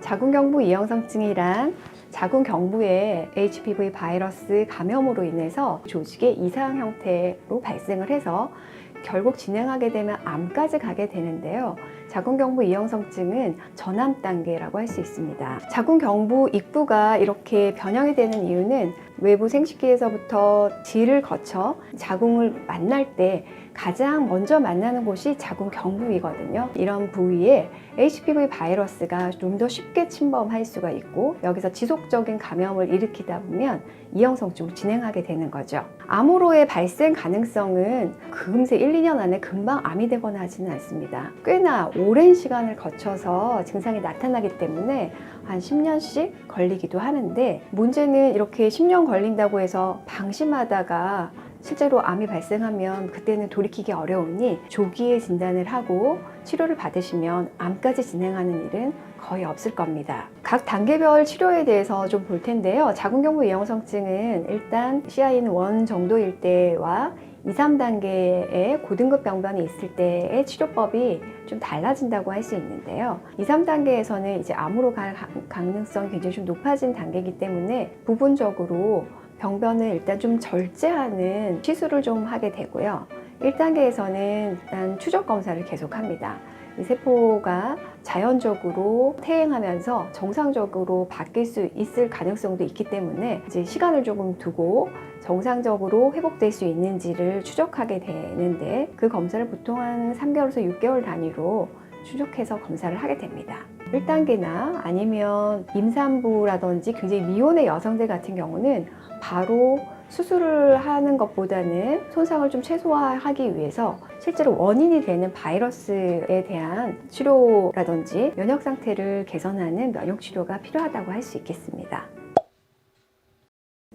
자궁경부 이형성증이란 자궁경부에 HPV 바이러스 감염으로 인해서 조직의 이상 형태로 발생을 해서 결국 진행하게 되면 암까지 가게 되는데요. 자궁경부 이형성증은 전암 단계라고 할 수 있습니다. 자궁경부 입구가 이렇게 변형이 되는 이유는 외부 생식기에서부터 질을 거쳐 자궁을 만날 때 가장 먼저 만나는 곳이 자궁경부이거든요. 이런 부위에 HPV 바이러스가 좀 더 쉽게 침범할 수가 있고 여기서 지속적인 감염을 일으키다 보면 이형성증으로 진행하게 되는 거죠. 암으로의 발생 가능성은 금세 1, 2년 안에 금방 암이 되거나 하지는 않습니다. 꽤나 오랜 시간을 거쳐서 증상이 나타나기 때문에 한 10년씩 걸리기도 하는데, 문제는 이렇게 10년 걸린다고 해서 방심하다가 실제로 암이 발생하면 그때는 돌이키기 어려우니 조기에 진단을 하고 치료를 받으시면 암까지 진행하는 일은 거의 없을 겁니다. 각 단계별 치료에 대해서 좀 볼 텐데요. 자궁경부 이형성증은 일단 CIN1 정도일 때와 2, 3단계의 고등급 병변이 있을 때의 치료법이 좀 달라진다고 할 수 있는데요. 2, 3단계에서는 이제 암으로 갈 가능성이 굉장히 좀 높아진 단계이기 때문에 부분적으로 병변을 일단 좀 절제하는 시술을 좀 하게 되고요. 1단계에서는 일단 추적 검사를 계속합니다. 이 세포가 자연적으로 퇴행하면서 정상적으로 바뀔 수 있을 가능성도 있기 때문에 이제 시간을 조금 두고 정상적으로 회복될 수 있는지를 추적하게 되는데, 그 검사를 보통 한 3개월에서 6개월 단위로 추적해서 검사를 하게 됩니다. 1단계나 아니면 임산부라든지 굉장히 미혼의 여성들 같은 경우는 바로 수술을 하는 것보다는 손상을 좀 최소화하기 위해서 실제로 원인이 되는 바이러스에 대한 치료라든지 면역 상태를 개선하는 면역 치료가 필요하다고 할 수 있겠습니다.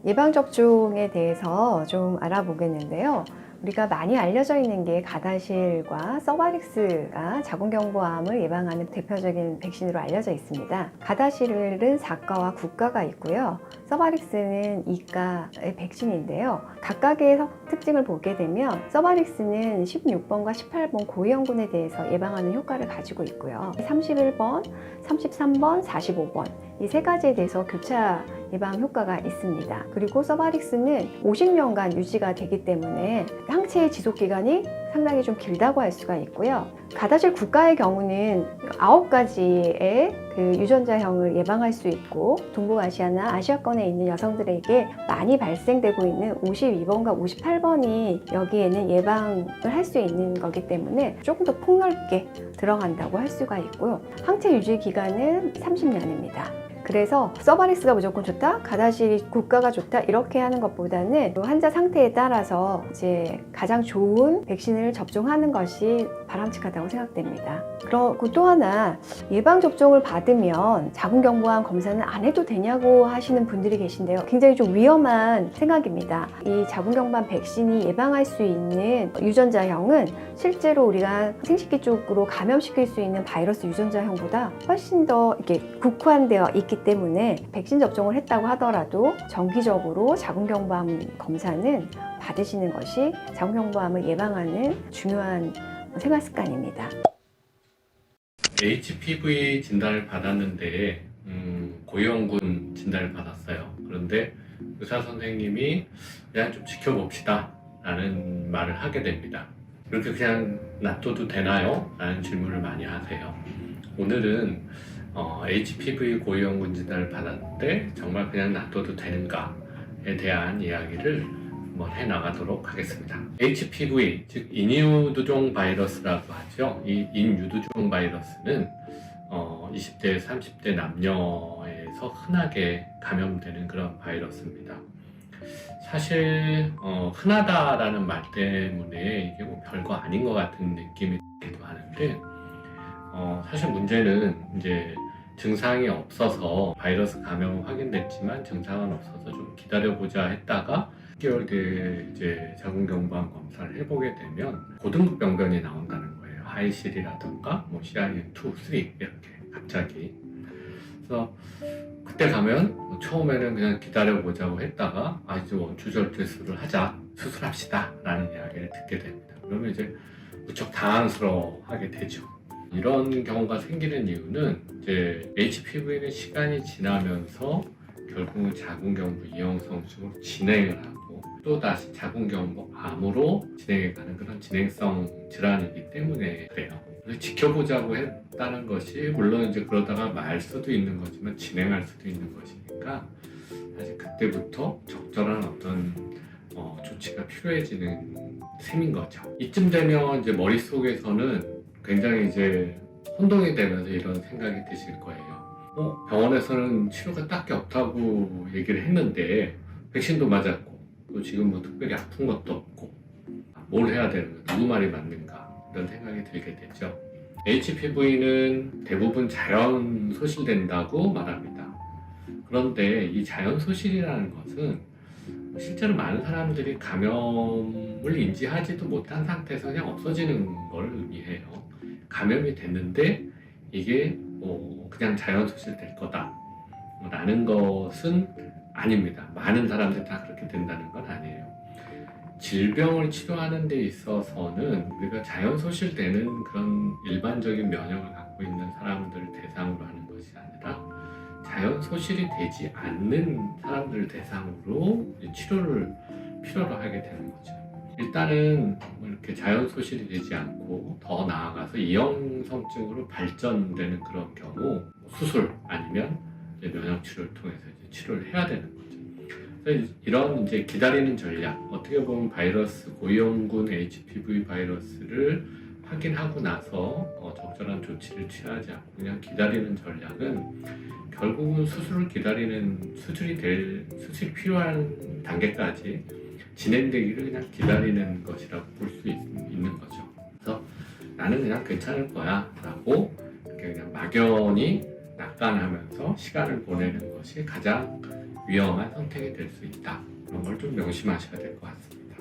예방접종에 대해서 좀 알아보겠는데요. 우리가 많이 알려져 있는 게 가다실과 서바릭스가 자궁경부암을 예방하는 대표적인 백신으로 알려져 있습니다. 가다실은 4가와 9가가 있고요. 서바릭스는 2가의 백신인데요. 각각의 특징을 보게 되면 서바릭스는 16번과 18번 고위험군에 대해서 예방하는 효과를 가지고 있고요. 31번, 33번, 45번 이 세 가지에 대해서 교차 예방 효과가 있습니다. 그리고 서바릭스는 50년간 유지가 되기 때문에 항체의 지속 기간이 상당히 좀 길다고 할 수가 있고요. 가다실 국가의 경우는 9가지의 그 유전자형을 예방할 수 있고, 동북아시아나 아시아권에 있는 여성들에게 많이 발생되고 있는 52번과 58번이 여기에는 예방을 할 수 있는 거기 때문에 조금 더 폭넓게 들어간다고 할 수가 있고요. 항체 유지 기간은 30년입니다. 그래서 서바릭스가 무조건 좋다, 가다실 국가가 좋다 이렇게 하는 것보다는 환자 상태에 따라서 이제 가장 좋은 백신을 접종하는 것이 바람직하다고 생각됩니다. 그리고 또 하나, 예방접종을 받으면 자궁경부암 검사는 안 해도 되냐고 하시는 분들이 계신데요. 굉장히 좀 위험한 생각입니다. 이 자궁경부암 백신이 예방할 수 있는 유전자형은 실제로 우리가 생식기 쪽으로 감염시킬 수 있는 바이러스 유전자형보다 훨씬 더 이렇게 국한되어 있기 때문에 백신 접종을 했다고 하더라도 정기적으로 자궁경부암 검사는 받으시는 것이 자궁경부암을 예방하는 중요한 생활 습관입니다. HPV 진단을 받았는데 고위험군 진단을 받았어요. 그런데 의사 선생님이 그냥 좀 지켜봅시다 라는 말을 하게 됩니다. 이렇게 그냥 놔둬도 되나요? 라는 질문을 많이 하세요. 오늘은 HPV 고위험군 진단을 받았는데 정말 그냥 놔둬도 되는가에 대한 이야기를 한번 해나가도록 하겠습니다. HPV, 즉 인유두종 바이러스라고 하죠. 이 인유두종 바이러스는 20대, 30대 남녀에서 흔하게 감염되는 그런 바이러스입니다. 사실 흔하다라는 말 때문에 이게 뭐 별거 아닌 것 같은 느낌이 들기도 하는데, 사실 문제는 이제 증상이 없어서 바이러스 감염은 확인됐지만 증상은 없어서 좀 기다려보자 했다가 6개월 뒤에 이제 자궁경부암 검사를 해보게 되면 고등급 병변이 나온다는 거예요. 하이실이라던가 뭐 CIN2, 3 이렇게 갑자기. 그래서 그때 가면 처음에는 그냥 기다려보자고 했다가 이제 원추절제술을 하자, 수술합시다 라는 이야기를 듣게 됩니다. 그러면 이제 무척 당황스러워하게 되죠. 이런 경우가 생기는 이유는 이제 HPV는 시간이 지나면서 결국은 자궁경부 이형성증으로 진행을 하고 또 다시 자궁경부 암으로 진행해가는 그런 진행성 질환이기 때문에 그래요. 그래서 지켜보자고 했다는 것이 물론 이제 그러다가 말 수도 있는 거지만 진행할 수도 있는 것이니까 사실 그때부터 적절한 어떤 조치가 필요해지는 셈인 거죠. 이쯤 되면 이제 머릿속에서는 굉장히 이제 혼동이 되면서 이런 생각이 드실 거예요. 병원에서는 치료가 딱히 없다고 얘기를 했는데 백신도 맞았고 또 지금 뭐 특별히 아픈 것도 없고 뭘 해야 되는 가 누구 말이 맞는가 이런 생각이 들게 되죠. HPV는 대부분 자연 소실된다고 말합니다. 그런데 이 자연 소실이라는 것은 실제로 많은 사람들이 감염을 인지하지도 못한 상태에서 그냥 없어지는 걸 의미해요. 감염이 됐는데 이게 그냥 자연 소실될 거다 라는 것은 아닙니다. 많은 사람들이 다 그렇게 된다는 건 아니에요. 질병을 치료하는 데 있어서는 우리가 자연 소실되는 그런 일반적인 면역을 갖고 있는 사람들을 대상으로 하는 것이 아니라 자연 소실이 되지 않는 사람들을 대상으로 치료를 필요로 하게 되는 거죠. 일단은 이렇게 자연 소실이 되지 않고 더 나아가서 이형성증으로 발전되는 그런 경우 수술 아니면 면역 치료를 통해서 이제 치료를 해야 되는 거죠. 그래서 이런 이제 기다리는 전략, 어떻게 보면 바이러스 고위험군 HPV 바이러스를 확인하고 나서 적절한 조치를 취하지 않고 그냥 기다리는 전략은 결국은 수술이 필요한 단계까지 진행되기를 그냥 기다리는 것이라고 볼 수 있는 거죠. 그래서 나는 그냥 괜찮을 거야 라고 그냥 막연히 낙관하면서 시간을 보내는 것이 가장 위험한 선택이 될 수 있다. 그런 걸 좀 명심하셔야 될 것 같습니다.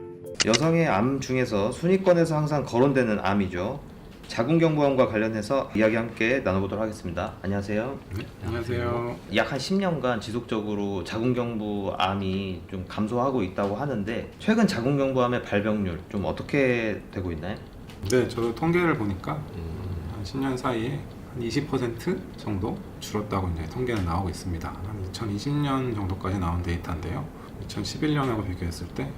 여성의 암 중에서 순위권에서 항상 거론되는 암이죠. 자궁경부암과 관련해서 이야기 함께 나눠보도록 하겠습니다. 안녕하세요. 네, 안녕하세요. 약 한 10년간 지속적으로 자궁경부암이 좀 감소하고 있다고 하는데 최근 자궁경부암의 발병률 좀 어떻게 되고 있나요? 네, 저도 통계를 보니까 한 10년 사이에 한 20% 정도 줄었다고 이제 통계는 나오고 있습니다. 한 2020년 정도까지 나온 데이터인데요. 2011년하고 비교했을 때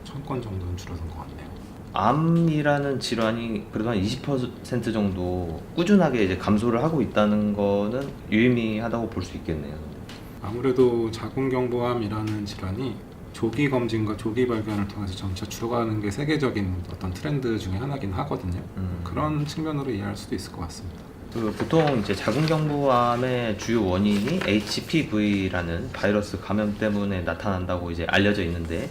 1000건 정도는 줄어든 것 같네요. 암이라는 질환이 그래도 한 20% 정도 꾸준하게 이제 감소를 하고 있다는 거는 유의미하다고 볼 수 있겠네요. 아무래도 자궁경부암이라는 질환이 조기 검진과 조기 발견을 통해서 점차 줄어가는 게 세계적인 어떤 트렌드 중에 하나긴 하거든요. 그런 측면으로 이해할 수도 있을 것 같습니다. 보통 이제 자궁경부암의 주요 원인이 HPV라는 바이러스 감염 때문에 나타난다고 이제 알려져 있는데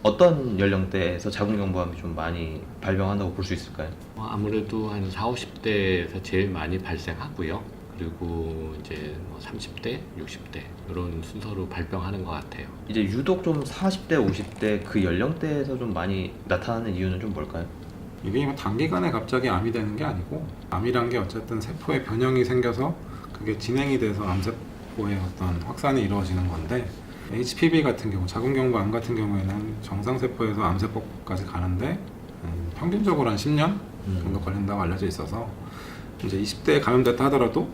어떤 연령대에서 자궁경부암이 좀 많이 발병한다고 볼 수 있을까요? 아무래도 한 40, 50대에서 제일 많이 발생하고요. 그리고 이제 30대, 60대 이런 순서로 발병하는 것 같아요. 이제 유독 좀 40대, 50대 그 연령대에서 좀 많이 나타나는 이유는 좀 뭘까요? 이게 뭐 단기간에 갑자기 암이 되는 게 아니고 암이란 게 어쨌든 세포에 변형이 생겨서 그게 진행이 돼서 암세포의 어떤 확산이 이루어지는 건데 HPV 같은 경우, 자궁경부암 같은 경우에는 정상세포에서 암세포까지 가는데 평균적으로 한 10년 정도 걸린다고 알려져 있어서 이제 20대에 감염됐다 하더라도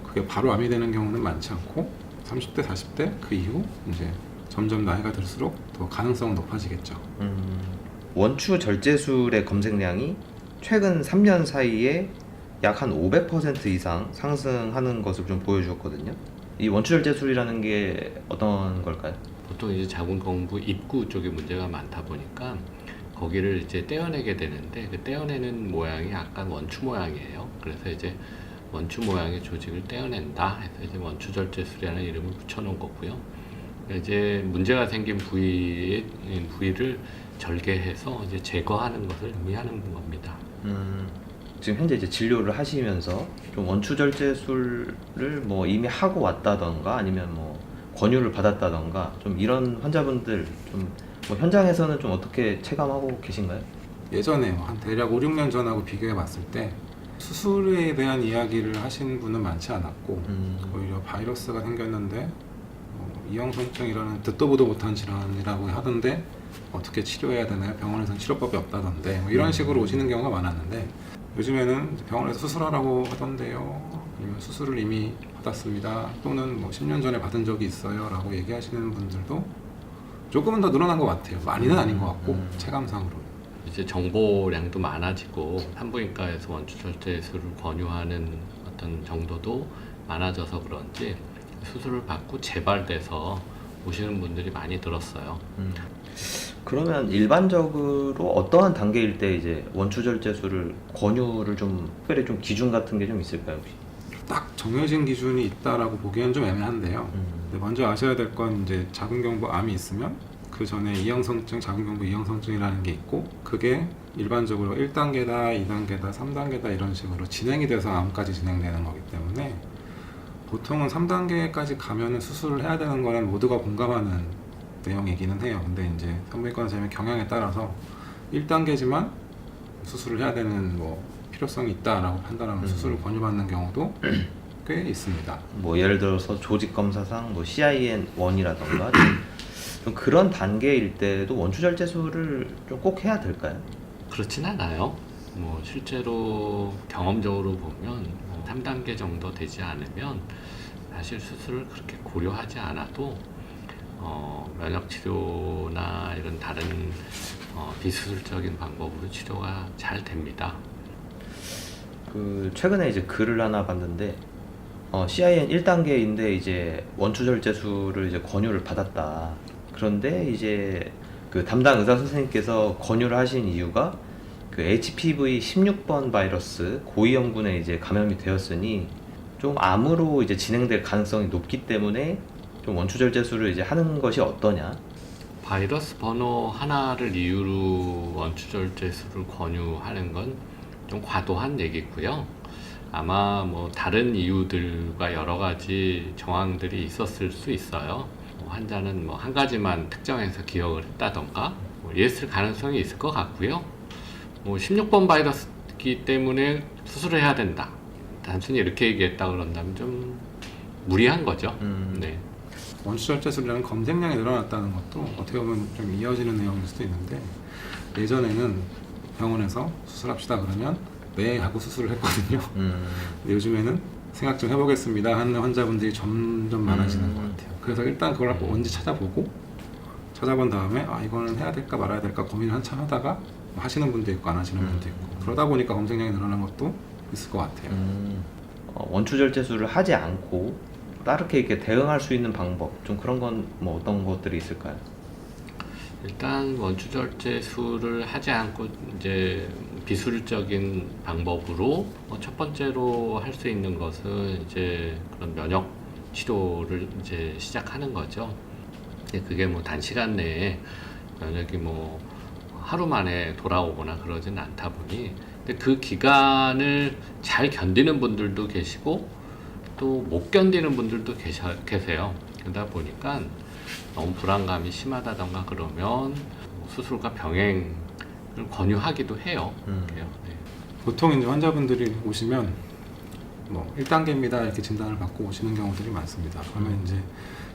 그게 바로 암이 되는 경우는 많지 않고 30대, 40대 그 이후 이제 점점 나이가 들수록 더 가능성은 높아지겠죠. 원추 절제술의 검색량이 최근 3년 사이에 약 한 500% 이상 상승하는 것을 좀 보여주었거든요. 이 원추 절제술이라는 게 어떤 걸까요? 보통 이제 자궁경부 입구 쪽에 문제가 많다 보니까 거기를 이제 떼어내게 되는데 그 떼어내는 모양이 약간 원추 모양이에요. 그래서 이제 원추 모양의 조직을 떼어낸다 해서 이제 원추 절제술이라는 이름을 붙여놓은 거고요. 이제 문제가 생긴 부위를 절개해서 이제 제거하는 것을 의미하는 겁니다. 지금 현재 이제 진료를 하시면서 좀 원추 절제술을 뭐 이미 하고 왔다던가 아니면 뭐 권유를 받았다던가 좀 이런 환자분들 좀 뭐 현장에서는 좀 어떻게 체감하고 계신가요? 예전에 한 대략 5, 6년 전하고 비교해 봤을 때 수술에 대한 이야기를 하신 분은 많지 않았고 오히려 바이러스가 생겼는데 이형성증이라는 듣도 보도 못한 질환이라고 하던데 어떻게 치료해야 되나요? 병원에서는 치료법이 없다던데 뭐 이런 식으로 오시는 경우가 많았는데 요즘에는 병원에서 수술하라고 하던데요. 아니면 수술을 이미 받았습니다. 또는 뭐 10년 전에 받은 적이 있어요. 라고 얘기하시는 분들도 조금은 더 늘어난 것 같아요. 많이는 아닌 것 같고 체감상으로. 이제 정보량도 많아지고 산부인과에서 원추절제술을 권유하는 어떤 정도도 많아져서 그런지 수술을 받고 재발돼서 오시는 분들이 많이 늘었어요. 그러면 일반적으로 어떠한 단계일 때 이제 원추절제술을 권유를 좀 특별히 좀 기준 같은 게 좀 있을까요 혹시? 딱 정해진 기준이 있다라고 보기엔 좀 애매한데요. 근데 먼저 아셔야 될 건 이제 자궁경부 암이 있으면 그 전에 이형성증, 자궁경부 이형성증이라는 게 있고 그게 일반적으로 1단계다, 2단계다, 3단계다 이런 식으로 진행이 돼서 암까지 진행되는 거기 때문에 보통은 3단계까지 가면은 수술을 해야 되는 거는 모두가 공감하는 내용이기는 해요. 근데 이제 산부인과 선생님의 경향에 따라서 1단계지만 수술을 해야 되는 뭐 필요성이 있다라고 판단하면 수술을 권유받는 경우도 꽤 있습니다. 뭐 예를 들어서 조직 검사상 뭐 CIN1이라던가 좀 그런 단계일 때도 원추절제술을 좀 꼭 해야 될까요? 그렇진 않아요. 뭐 실제로 경험적으로 보면 3단계 정도 되지 않으면 사실 수술을 그렇게 고려하지 않아도 면역 치료나 이런 다른 비수술적인 방법으로 치료가 잘 됩니다. 그 최근에 이제 글을 하나 봤는데 CIN 1단계인데 이제 원추절제술을 이제 권유를 받았다. 그런데 이제 그 담당 의사 선생님께서 권유를 하신 이유가 그 HPV 16번 바이러스 고위험군에 이제 감염이 되었으니 좀 암으로 이제 진행될 가능성이 높기 때문에 좀 원추절제술을 이제 하는 것이 어떠냐? 바이러스 번호 하나를 이유로 원추절제술을 권유하는 건 좀 과도한 얘기고요. 아마 뭐 다른 이유들과 여러 가지 정황들이 있었을 수 있어요. 환자는 뭐 한 가지만 특정해서 기억을 했다던가 뭐 이랬을 가능성이 있을 것 같고요. 뭐 16번 바이러스이기 때문에 수술을 해야 된다. 단순히 이렇게 얘기했다 그런다면 좀 무리한 거죠. 네. 원추절제술이라는 검색량이 늘어났다는 것도 어떻게 보면 좀 이어지는 내용일 수도 있는데 예전에는 병원에서 수술합시다 그러면 네 하고 수술을 했거든요. 근데 요즘에는 생각 좀 해보겠습니다 하는 환자분들이 점점 많아지는 것 같아요. 그래서 일단 그걸 뭔지 찾아본 다음에 아 이거는 해야 될까 말아야 될까 고민을 한참 하다가 하시는 분도 있고 안 하시는 분도 있고 그러다 보니까 검색량이 늘어난 것도 있을 것 같아요. 원추절제술을 하지 않고 다르게 이렇게 대응할 수 있는 방법 좀 그런 건 뭐 어떤 것들이 있을까요? 일단 원추절제술을 하지 않고 이제 비술적인 방법으로 첫 번째로 할 수 있는 것은 이제 그런 면역 치료를 이제 시작하는 거죠. 근데 그게 뭐 단시간 내에 면역이 뭐 하루 만에 돌아오거나 그러진 않다 보니 근데 그 기간을 잘 견디는 분들도 계시고 또 못 견디는 분들도 계세요. 그러다 보니까 너무 불안감이 심하다던가 그러면 수술과 병행을 권유하기도 해요. 그래요. 네. 보통 이제 환자분들이 오시면 뭐 1단계입니다 이렇게 진단을 받고 오시는 경우들이 많습니다. 그러면 이제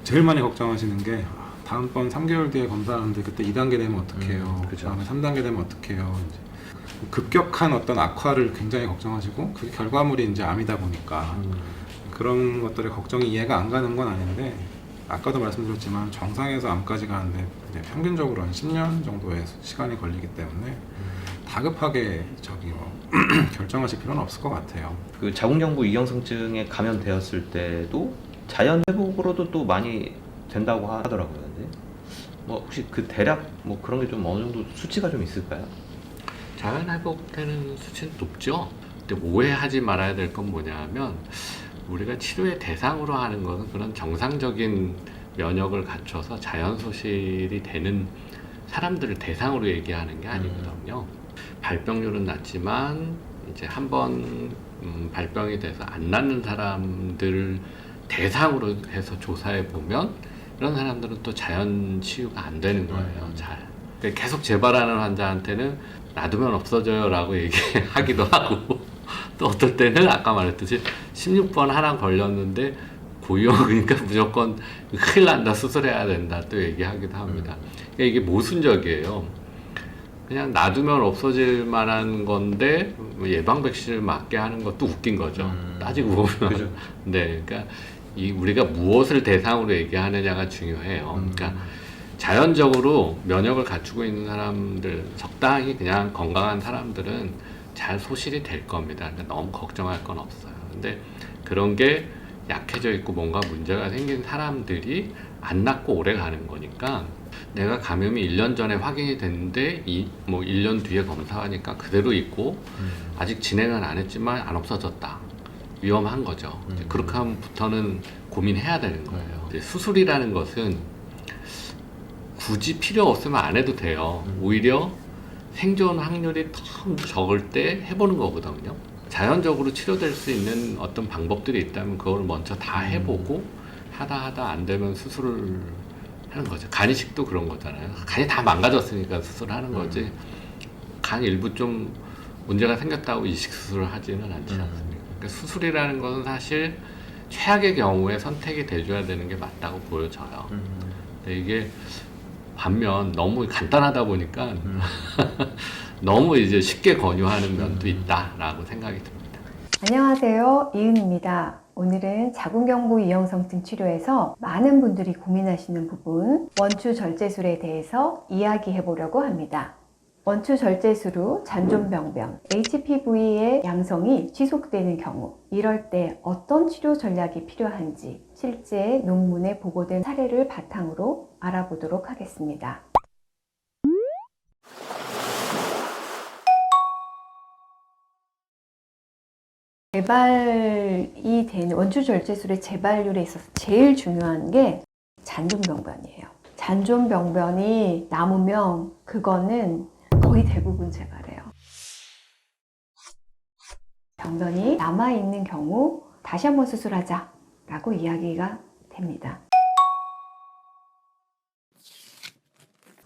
제일 많이 걱정하시는 게 다음번 3개월 뒤에 검사하는데 그때 2단계 되면 어떡해요? 그죠. 다음에 3단계 되면 어떡해요? 이제 급격한 어떤 악화를 굉장히 걱정하시고 그 결과물이 이제 암이다 보니까 그런 것들의 걱정이 이해가 안 가는 건 아닌데 아까도 말씀드렸지만 정상에서 암까지 가는데 이제 평균적으로 한 10년 정도의 시간이 걸리기 때문에 다급하게 결정하실 필요는 없을 것 같아요. 그 자궁경부 이형성증에 감염되었을 때도 자연 회복으로도 또 많이 된다고 하더라고요. 근데 뭐 혹시 그 대략 뭐 그런 게 좀 어느 정도 수치가 좀 있을까요? 자연 회복되는 수치는 높죠. 근데 오해하지 말아야 될 건 뭐냐면 우리가 치료의 대상으로 하는 것은 그런 정상적인 면역을 갖춰서 자연 소실이 되는 사람들을 대상으로 얘기하는 게 아니거든요. 발병률은 낮지만 이제 한번 발병이 돼서 안 낫는 사람들을 대상으로 해서 조사해 보면 이런 사람들은 또 자연 치유가 안 되는 거예요. 잘. 그러니까 계속 재발하는 환자한테는 놔두면 없어져요 라고 얘기하기도 하고 또 어떨 때는 아까 말했듯이 16번 하나 걸렸는데 고위험이니까 무조건 큰일 난다, 수술해야 된다 또 얘기하기도 합니다. 그러니까 이게 모순적이에요. 그냥 놔두면 없어질 만한 건데 예방 백신을 맞게 하는 것도 웃긴 거죠. 따지고 보면. 그죠. 네, 그러니까 우리가 무엇을 대상으로 얘기하느냐가 중요해요. 그러니까 자연적으로 면역을 갖추고 있는 사람들, 적당히 그냥 건강한 사람들은 잘 소실이 될 겁니다. 그러니까 너무 걱정할 건 없어요. 근데 그런 게 약해져 있고 뭔가 문제가 생긴 사람들이 안 낫고 오래 가는 거니까, 내가 감염이 1년 전에 확인이 됐는데 1년 뒤에 검사하니까 그대로 있고 아직 진행은 안 했지만 안 없어졌다. 위험한 거죠. 이제 그렇게 하면부터는 고민해야 되는 거예요. 이제 수술이라는 것은 굳이 필요 없으면 안 해도 돼요. 오히려 생존 확률이 더 적을 때 해보는 거거든요. 자연적으로 치료될 수 있는 어떤 방법들이 있다면 그걸 먼저 다 해보고 하다 안 되면 수술을 하는 거죠. 간 이식도 그런 거잖아요. 간이 다 망가졌으니까 수술하는 거지. 간 일부 좀 문제가 생겼다고 이식 수술을 하지는 않지 않습니까? 그러니까 수술이라는 것은 사실 최악의 경우에 선택이 돼줘야 되는 게 맞다고 보여져요. 근데 이게 반면 너무 간단하다 보니까 너무 이제 쉽게 권유하는 면도 있다라고 생각이 듭니다. 안녕하세요. 이은입니다. 오늘은 자궁경부 이형성증 치료에서 많은 분들이 고민하시는 부분, 원추절제술에 대해서 이야기해 보려고 합니다. 원추절제술 후 잔존병변, HPV의 양성이 지속되는 경우, 이럴 때 어떤 치료 전략이 필요한지 실제 논문에 보고된 사례를 바탕으로 알아보도록 하겠습니다. 재발이 되는 원추절제술의 재발률에 있어서 제일 중요한 게 잔존병변이에요. 잔존병변이 남으면 그거는 거의 대부분 재발해요. 병변이 남아있는 경우 다시 한번 수술하자 라고 이야기가 됩니다.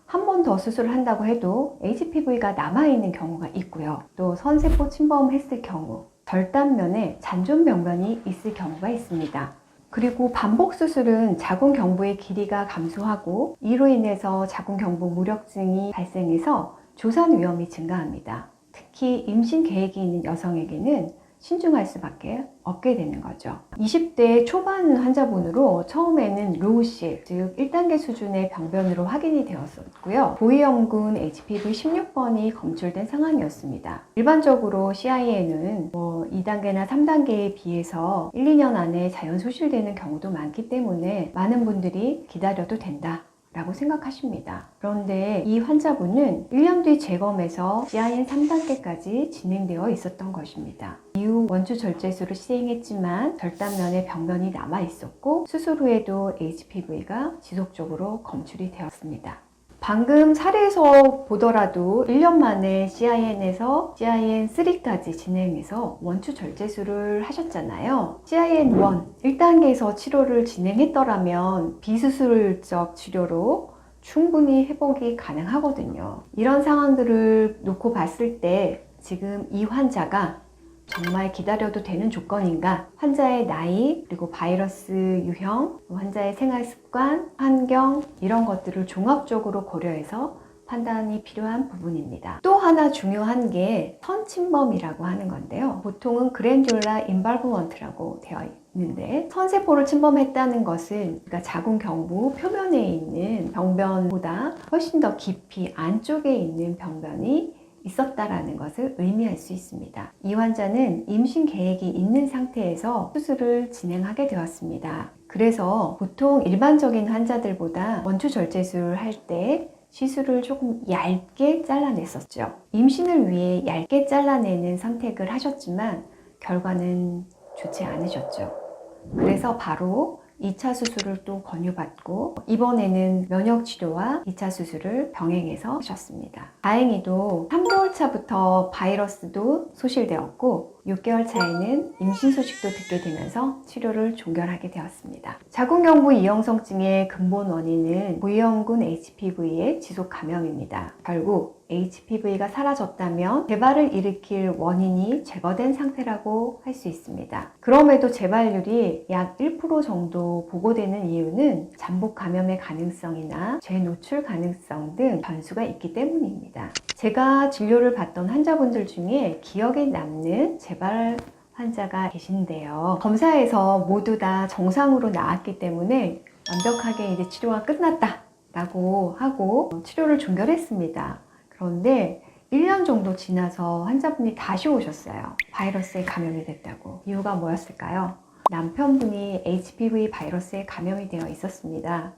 한 번 더 수술을 한다고 해도 HPV가 남아있는 경우가 있고요. 또 선세포 침범했을 경우, 절단면에 잔존병변이 있을 경우가 있습니다. 그리고 반복 수술은 자궁경부의 길이가 감소하고 이로 인해서 자궁경부 무력증이 발생해서 조산 위험이 증가합니다. 특히 임신 계획이 있는 여성에게는 신중할 수밖에 없게 되는 거죠. 20대 초반 환자분으로 처음에는 로우실, 즉 1단계 수준의 병변으로 확인이 되었었고요. 고위험군 HPV 16번이 검출된 상황이었습니다. 일반적으로 CIN은 2단계나 3단계에 비해서 1, 2년 안에 자연 소실되는 경우도 많기 때문에 많은 분들이 기다려도 된다 라고 생각하십니다. 그런데 이 환자분은 1년 뒤 재검에서 CIN 3단계까지 진행되어 있었던 것입니다. 이후 원추절제술을 시행했지만 절단면에 병변이 남아 있었고 수술 후에도 HPV가 지속적으로 검출이 되었습니다. 방금 사례에서 보더라도 1년 만에 CIN에서 CIN3까지 진행해서 원추절제술을 하셨잖아요. CIN1, 1단계에서 치료를 진행했더라면 비수술적 치료로 충분히 회복이 가능하거든요. 이런 상황들을 놓고 봤을 때 지금 이 환자가 정말 기다려도 되는 조건인가? 환자의 나이, 그리고 바이러스 유형, 환자의 생활 습관, 환경 이런 것들을 종합적으로 고려해서 판단이 필요한 부분입니다. 또 하나 중요한 게 선침범이라고 하는 건데요. 보통은 그랜듈라 인발브먼트라고 되어 있는데 선세포를 침범했다는 것은 그러니까 자궁경부 표면에 있는 병변보다 훨씬 더 깊이 안쪽에 있는 병변이 있었다라는 것을 의미할 수 있습니다. 이 환자는 임신 계획이 있는 상태에서 수술을 진행하게 되었습니다. 그래서 보통 일반적인 환자들보다 원추절제술을 할 때 시술을 조금 얇게 잘라냈었죠. 임신을 위해 얇게 잘라내는 선택을 하셨지만 결과는 좋지 않으셨죠. 그래서 바로 2차 수술을 또 권유받고 이번에는 면역 치료와 2차 수술을 병행해서 하셨습니다. 다행히도 3개월 차부터 바이러스도 소실되었고 6개월 차에는 임신 소식도 듣게 되면서 치료를 종결하게 되었습니다. 자궁경부 이형성증의 근본 원인은 고위험군 HPV의 지속 감염입니다. 결국 HPV가 사라졌다면 재발을 일으킬 원인이 제거된 상태라고 할 수 있습니다. 그럼에도 재발률이 약 1% 정도 보고되는 이유는 잠복 감염의 가능성이나 재노출 가능성 등 변수가 있기 때문입니다. 제가 진료를 받던 환자분들 중에 기억에 남는 재발 환자가 계신데요. 검사에서 모두 다 정상으로 나왔기 때문에 완벽하게 이제 치료가 끝났다 라고 하고 치료를 종결했습니다. 그런데 1년 정도 지나서 환자분이 다시 오셨어요. 바이러스에 감염이 됐다고. 이유가 뭐였을까요? 남편분이 HPV 바이러스에 감염이 되어 있었습니다.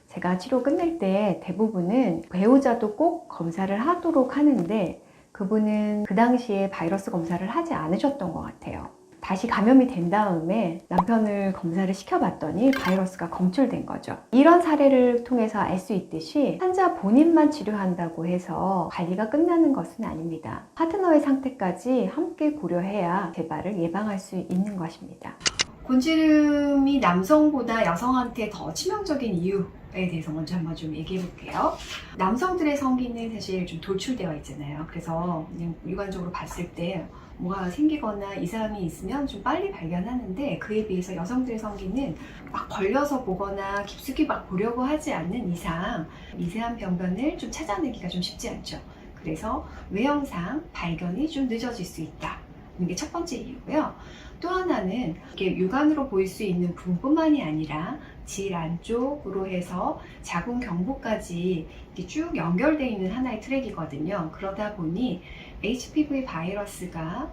제가 치료 끝낼 때 대부분은 배우자도 꼭 검사를 하도록 하는데 그분은 그 당시에 바이러스 검사를 하지 않으셨던 것 같아요. 다시 감염이 된 다음에 남편을 검사를 시켜봤더니 바이러스가 검출된 거죠. 이런 사례를 통해서 알 수 있듯이 환자 본인만 치료한다고 해서 관리가 끝나는 것은 아닙니다. 파트너의 상태까지 함께 고려해야 재발을 예방할 수 있는 것입니다. 곤지름이 남성보다 여성한테 더 치명적인 이유에 대해서 먼저 한번 좀 얘기해 볼게요. 남성들의 성기는 사실 좀 돌출되어 있잖아요. 그래서 그냥 육안적으로 봤을 때 뭐가 생기거나 이상이 있으면 좀 빨리 발견하는데 그에 비해서 여성들의 성기는 막 벌려서 보거나 깊숙이 막 보려고 하지 않는 이상 미세한 병변을 좀 찾아내기가 좀 쉽지 않죠. 그래서 외형상 발견이 좀 늦어질 수 있다. 이게 첫 번째 이유고요. 또 하나는 이게 육안으로 보일 수 있는 부분뿐만이 아니라 질 안쪽으로 해서 자궁 경부까지 이렇게 쭉 연결되어 있는 하나의 트랙이거든요. 그러다 보니 HPV 바이러스가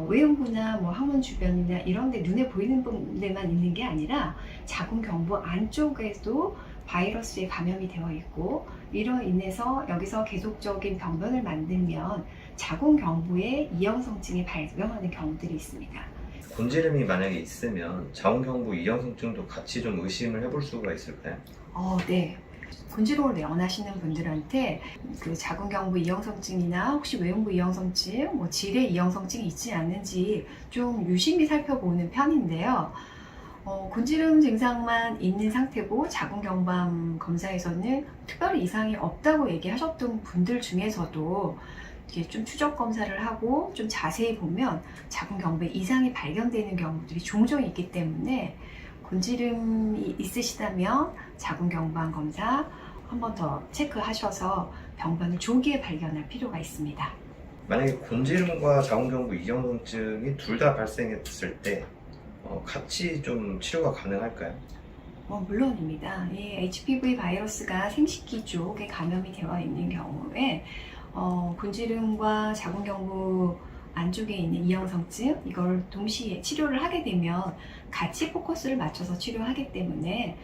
외음부나 뭐 항문 주변이나 이런 데 눈에 보이는 데만 있는 게 아니라 자궁 경부 안쪽에도 바이러스에 감염이 되어 있고 이로 인해서 여기서 계속적인 병변을 만들면 자궁 경부에 이형성증이 발병하는 경우들이 있습니다. 곤지름이 만약에 있으면 자궁경부 이형성증도 같이 좀 의심을 해볼 수가 있을까요? 네. 곤지름을 원하시는 분들한테 그 자궁경부 이형성증이나 혹시 외음부 이형성증, 뭐 질의 이형성증이 있지 않는지 좀 유심히 살펴보는 편인데요. 곤지름 증상만 있는 상태고 자궁경부암 검사에서는 특별히 이상이 없다고 얘기하셨던 분들 중에서도 이게 좀 추적 검사를 하고 좀 자세히 보면 자궁경부에 이상이 발견되는 경우들이 종종 있기 때문에 곤지름이 있으시다면 자궁경부암 검사 한 번 더 체크하셔서 병변을 조기에 발견할 필요가 있습니다. 만약에 곤지름과 자궁경부 이형성증이 둘 다 발생했을 때 같이 좀 치료가 가능할까요? 물론입니다. 이 HPV 바이러스가 생식기 쪽에 감염이 되어 있는 경우에 곤지름과 자궁경부 안쪽에 있는 이형성증 이걸 동시에 치료를 하게 되면 같이 포커스를 맞춰서 치료하기 때문에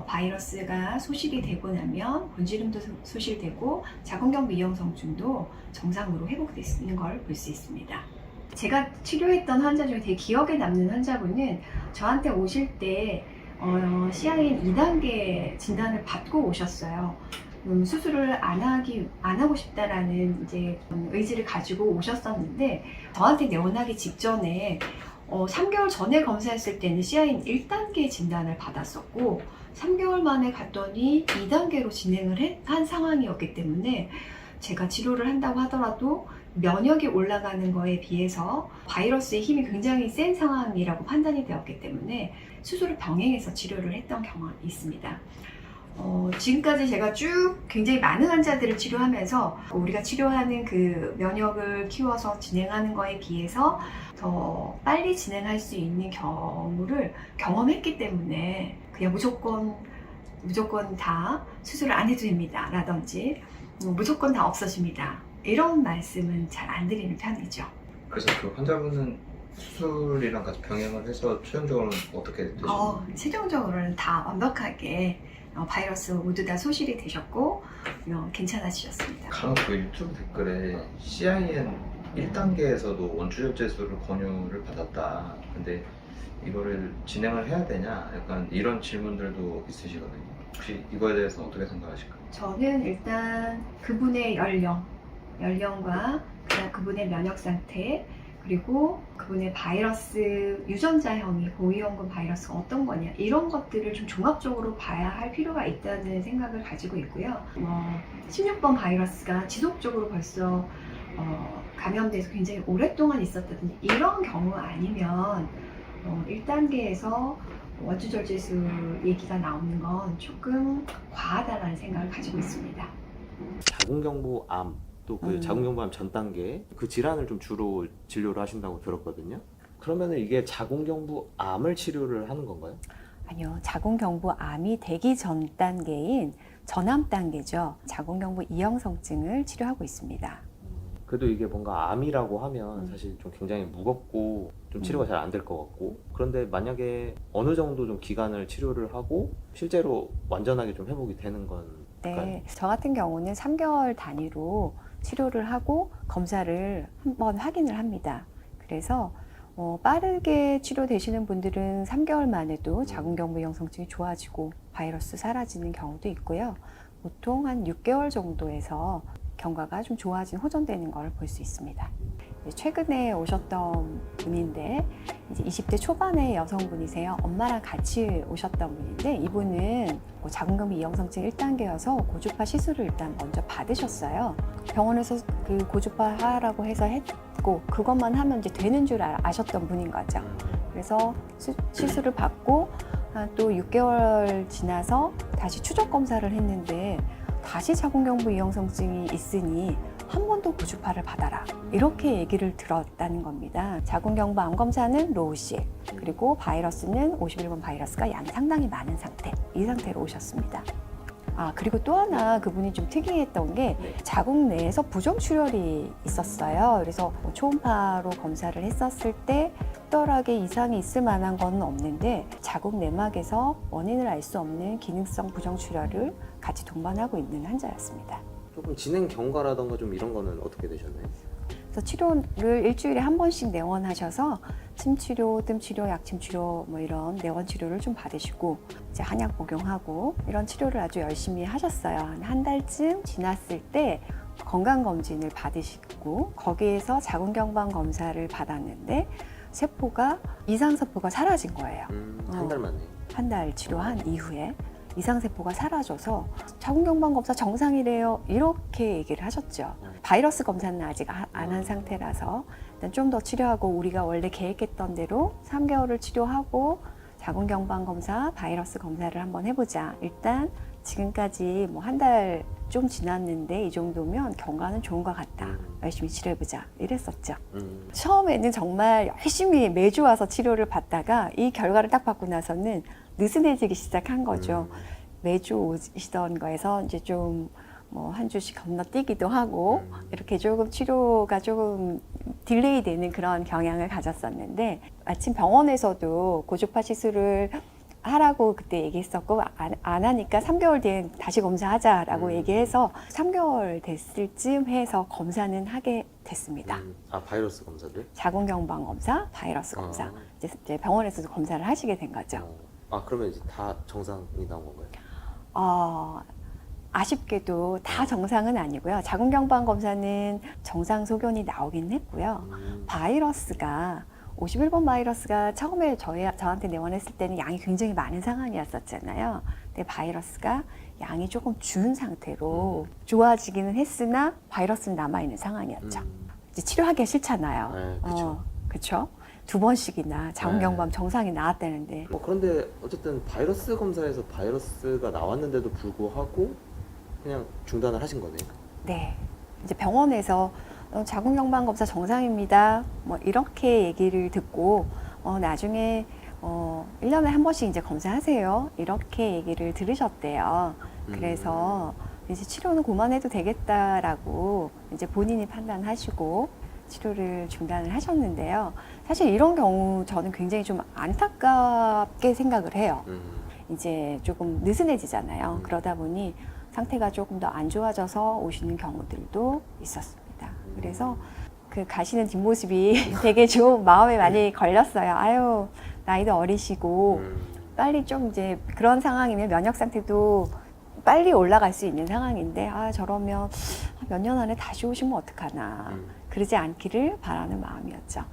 바이러스가 소실이 되고 나면 곤지름도 소실되고 자궁경부 이형성증도 정상으로 회복되는 걸 볼 수 있습니다. 제가 치료했던 환자 중에 되게 기억에 남는 환자분은 저한테 오실 때 CIN 2단계 진단을 받고 오셨어요. 수술을 안 하고 싶다라는 이제 의지를 가지고 오셨었는데 저한테 내원하기 직전에 3개월 전에 검사했을 때는 CIN 1단계 진단을 받았었고 3개월 만에 갔더니 2단계로 진행을 한 상황이었기 때문에 제가 치료를 한다고 하더라도 면역이 올라가는 거에 비해서 바이러스의 힘이 굉장히 센 상황이라고 판단이 되었기 때문에 수술을 병행해서 치료를 했던 경험이 있습니다. 지금까지 제가 쭉 굉장히 많은 환자들을 치료하면서 우리가 치료하는 그 면역을 키워서 진행하는 거에 비해서 더 빨리 진행할 수 있는 경우를 경험했기 때문에 그냥 무조건 다 수술을 안 해도 됩니다 라든지 무조건 다 없어집니다 이런 말씀은 잘 안 드리는 편이죠. 그래서 그 환자분은 수술이랑 같이 병행을 해서 최종적으로는 어떻게 되셨나요? 최종적으로는 다 완벽하게 바이러스 모두 다 소실이 되셨고 괜찮아지셨습니다. 간혹 그 유튜브 댓글에 CIN 1단계에서도 원추절제술을 권유를 받았다. 근데 이거를 진행을 해야 되냐 약간 이런 질문들도 있으시거든요. 혹시 이거에 대해서 어떻게 생각하실까요? 저는 일단 그분의 연령과 그다음 그분의 면역 상태 그리고 그분의 바이러스 유전자형이 고위험군 바이러스가 어떤 거냐 이런 것들을 좀 종합적으로 봐야 할 필요가 있다는 생각을 가지고 있고요. 16번 바이러스가 지속적으로 벌써 감염돼서 굉장히 오랫동안 있었다든지 이런 경우 아니면 1단계에서 원추절제술 얘기가 나오는 건 조금 과하다라는 생각을 가지고 있습니다. 자궁경부암 또 그 자궁경부암 전 단계 그 질환을 좀 주로 진료를 하신다고 들었거든요. 그러면은 이게 자궁경부암을 치료를 하는 건가요? 아니요, 자궁경부암이 되기 전 단계인 전암 단계죠. 자궁경부 이형성증을 치료하고 있습니다. 그래도 이게 뭔가 암이라고 하면 사실 좀 굉장히 무겁고 좀 치료가 잘 안 될 것 같고 그런데 만약에 어느 정도 좀 기간을 치료를 하고 실제로 완전하게 좀 회복이 되는 건 네, 저 같은 경우는 3개월 단위로 치료를 하고 검사를 한번 확인을 합니다. 그래서 빠르게 치료되시는 분들은 3개월 만에도 자궁경부 이형성증이 좋아지고 바이러스 사라지는 경우도 있고요. 보통 한 6개월 정도에서 경과가 좀 좋아진 호전되는 걸 볼 수 있습니다. 최근에 오셨던 분인데 이제 20대 초반의 여성분이세요. 엄마랑 같이 오셨던 분인데 이분은 자궁경부 이형성증 1단계여서 고주파 시술을 일단 먼저 받으셨어요. 병원에서 그 고주파 하라고 해서 했고 그것만 하면 이제 되는 줄 아셨던 분인 거죠. 그래서 시술을 받고 또 6개월 지나서 다시 추적 검사를 했는데 다시 자궁경부 이형성증이 있으니 한 번 더 고주파를 받아라 이렇게 얘기를 들었다는 겁니다. 자궁경부 암 검사는 로우실 그리고 바이러스는 51번 바이러스가 양이 상당히 많은 상태 이 상태로 오셨습니다. 그리고 또 하나 그분이 좀 특이했던 게 자궁 내에서 부정출혈이 있었어요. 그래서 초음파로 검사를 했었을 때 특별하게 이상이 있을 만한 건 없는데 자궁 내막에서 원인을 알 수 없는 기능성 부정출혈을 같이 동반하고 있는 환자였습니다. 조금 진행 경과라던가 좀 이런 거는 어떻게 되셨나요? 그래서 치료를 일주일에 한 번씩 내원하셔서 침치료, 뜸치료, 약침치료 뭐 이런 내원 치료를 좀 받으시고 이제 한약 복용하고 이런 치료를 아주 열심히 하셨어요. 한 달쯤 지났을 때 건강검진을 받으시고 거기에서 자궁경부암 검사를 받았는데 세포가 이상세포가 사라진 거예요. 한 달 만에. 한 달 치료한 이후에 이상세포가 사라져서 자궁경부암 검사 정상이래요 이렇게 얘기를 하셨죠. 바이러스 검사는 아직 안 한 상태라서 일단 좀 더 치료하고 우리가 원래 계획했던 대로 3개월을 치료하고 자궁경부암 검사, 바이러스 검사를 한번 해보자. 일단 지금까지 뭐 한 달 좀 지났는데 이 정도면 경과는 좋은 것 같다. 열심히 치료해보자 이랬었죠. 처음에는 정말 열심히 매주 와서 치료를 받다가 이 결과를 딱 받고 나서는 느슨해지기 시작한 거죠. 매주 오시던 거에서 이제 좀 뭐 한 주씩 건너뛰기도 하고 이렇게 조금 치료가 조금 딜레이 되는 그런 경향을 가졌었는데 마침 병원에서도 고주파 시술을 하라고 그때 얘기했었고 안 하니까 3개월 뒤에 다시 검사하자라고 얘기해서 3개월 됐을 쯤 해서 검사는 하게 됐습니다. 바이러스 검사들? 자궁경부암 검사, 바이러스 검사 이제 병원에서도 검사를 하시게 된 거죠. 그러면 이제 다 정상이 나온 건가요? 아쉽게도 다 정상은 아니고요. 자궁경부암 검사는 정상 소견이 나오긴 했고요. 바이러스가 51번 바이러스가 처음에 저한테 내원했을 때는 양이 굉장히 많은 상황이었었잖아요. 근데 바이러스가 양이 조금 준 상태로 좋아지기는 했으나 바이러스는 남아있는 상황이었죠. 이제 치료하기가 싫잖아요. 네, 그렇죠. 그렇죠. 2번씩이나 자궁경부암 정상이 나왔다는데 그런데 어쨌든 바이러스 검사에서 바이러스가 나왔는데도 불구하고 그냥 중단을 하신 거네요. 네. 이제 병원에서 자궁경부암 검사 정상입니다. 뭐 이렇게 얘기를 듣고 나중에 1년에 한 번씩 이제 검사하세요. 이렇게 얘기를 들으셨대요. 그래서 이제 치료는 그만해도 되겠다라고 이제 본인이 판단하시고 치료를 중단을 하셨는데요. 사실 이런 경우 저는 굉장히 좀 안타깝게 생각을 해요. 이제 조금 느슨해지잖아요. 그러다 보니 상태가 조금 더 안 좋아져서 오시는 경우들도 있었습니다. 그래서 그 가시는 뒷모습이 되게 좀 마음에 많이 걸렸어요. 아유, 나이도 어리시고 빨리 좀 이제 그런 상황이면 면역 상태도 빨리 올라갈 수 있는 상황인데 저러면 몇 년 안에 다시 오시면 어떡하나 그러지 않기를 바라는 마음이었죠.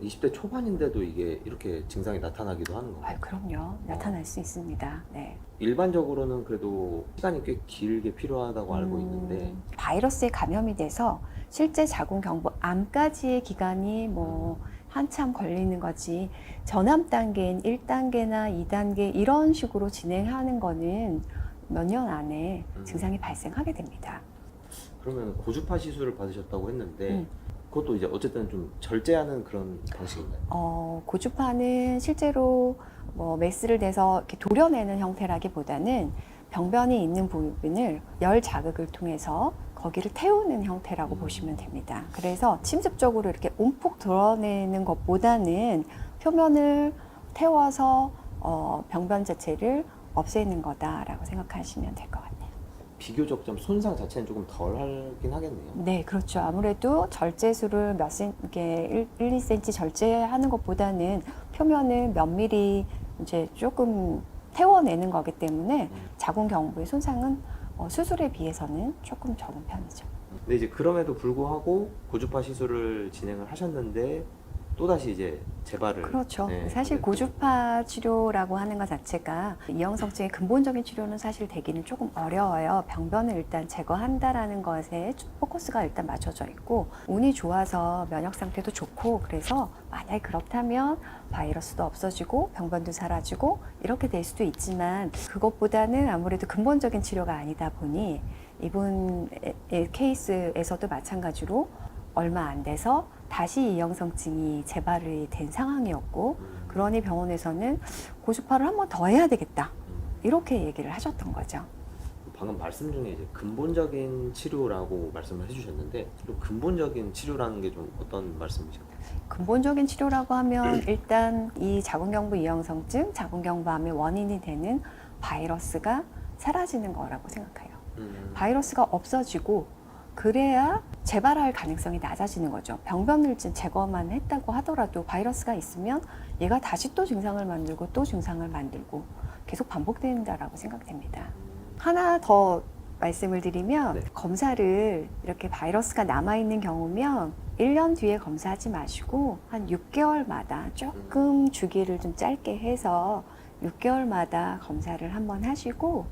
20대 초반인데도 이게 이렇게 증상이 나타나기도 하는 건가요? 그럼요. 나타날 수 있습니다. 네. 일반적으로는 그래도 시간이 꽤 길게 필요하다고 알고 있는데 바이러스에 감염이 돼서 실제 자궁경부 암까지의 기간이 뭐 한참 걸리는 거지 전암 단계인 1단계나 2단계 이런 식으로 진행하는 거는 몇 년 안에 증상이 발생하게 됩니다. 그러면 고주파 시술을 받으셨다고 했는데 그것도 이제 어쨌든 좀 절제하는 그런 방식인가요? 고주파는 실제로 뭐 메스를 대서 이렇게 도려내는 형태라기보다는 병변이 있는 부분을 열 자극을 통해서 거기를 태우는 형태라고 보시면 됩니다. 그래서 침습적으로 이렇게 온폭 드러내는 것보다는 표면을 태워서 병변 자체를 없애는 거다라고 생각하시면 될 것 같아요. 비교적 좀 손상 자체는 조금 덜 하긴 하겠네요. 네, 그렇죠. 아무래도 절제술을 이게 1, 2cm 절제하는 것보다는 표면을 몇 미리 이제 조금 태워내는 거기 때문에 자궁경부의 손상은 수술에 비해서는 조금 적은 편이죠. 근데 이제 그럼에도 불구하고 고주파 시술을 진행을 하셨는데 또다시 이제 재발을 그렇죠. 네, 사실 고주파 치료라고 하는 것 자체가 이형성증의 근본적인 치료는 사실 되기는 조금 어려워요. 병변을 일단 제거한다라는 것에 포커스가 일단 맞춰져 있고 운이 좋아서 면역 상태도 좋고 그래서 만약에 그렇다면 바이러스도 없어지고 병변도 사라지고 이렇게 될 수도 있지만 그것보다는 아무래도 근본적인 치료가 아니다 보니 이분의 케이스에서도 마찬가지로 얼마 안 돼서 다시 이형성증이 재발이 된 상황이었고 그러니 병원에서는 고주파를 한 번 더 해야 되겠다 이렇게 얘기를 하셨던 거죠. 방금 말씀 중에 이제 근본적인 치료라고 말씀을 해주셨는데 또 근본적인 치료라는 게 좀 어떤 말씀이실까요? 근본적인 치료라고 하면 일단 이 자궁경부 이형성증, 자궁경부암의 원인이 되는 바이러스가 사라지는 거라고 생각해요. 바이러스가 없어지고 그래야 재발할 가능성이 낮아지는 거죠. 병변을 제거만 했다고 하더라도 바이러스가 있으면 얘가 다시 또 증상을 만들고 또 증상을 만들고 계속 반복된다라고 생각됩니다. 하나 더 말씀을 드리면 검사를 이렇게 바이러스가 남아있는 경우면 1년 뒤에 검사하지 마시고 한 6개월마다 조금 주기를 좀 짧게 해서 6개월마다 검사를 한번 하시고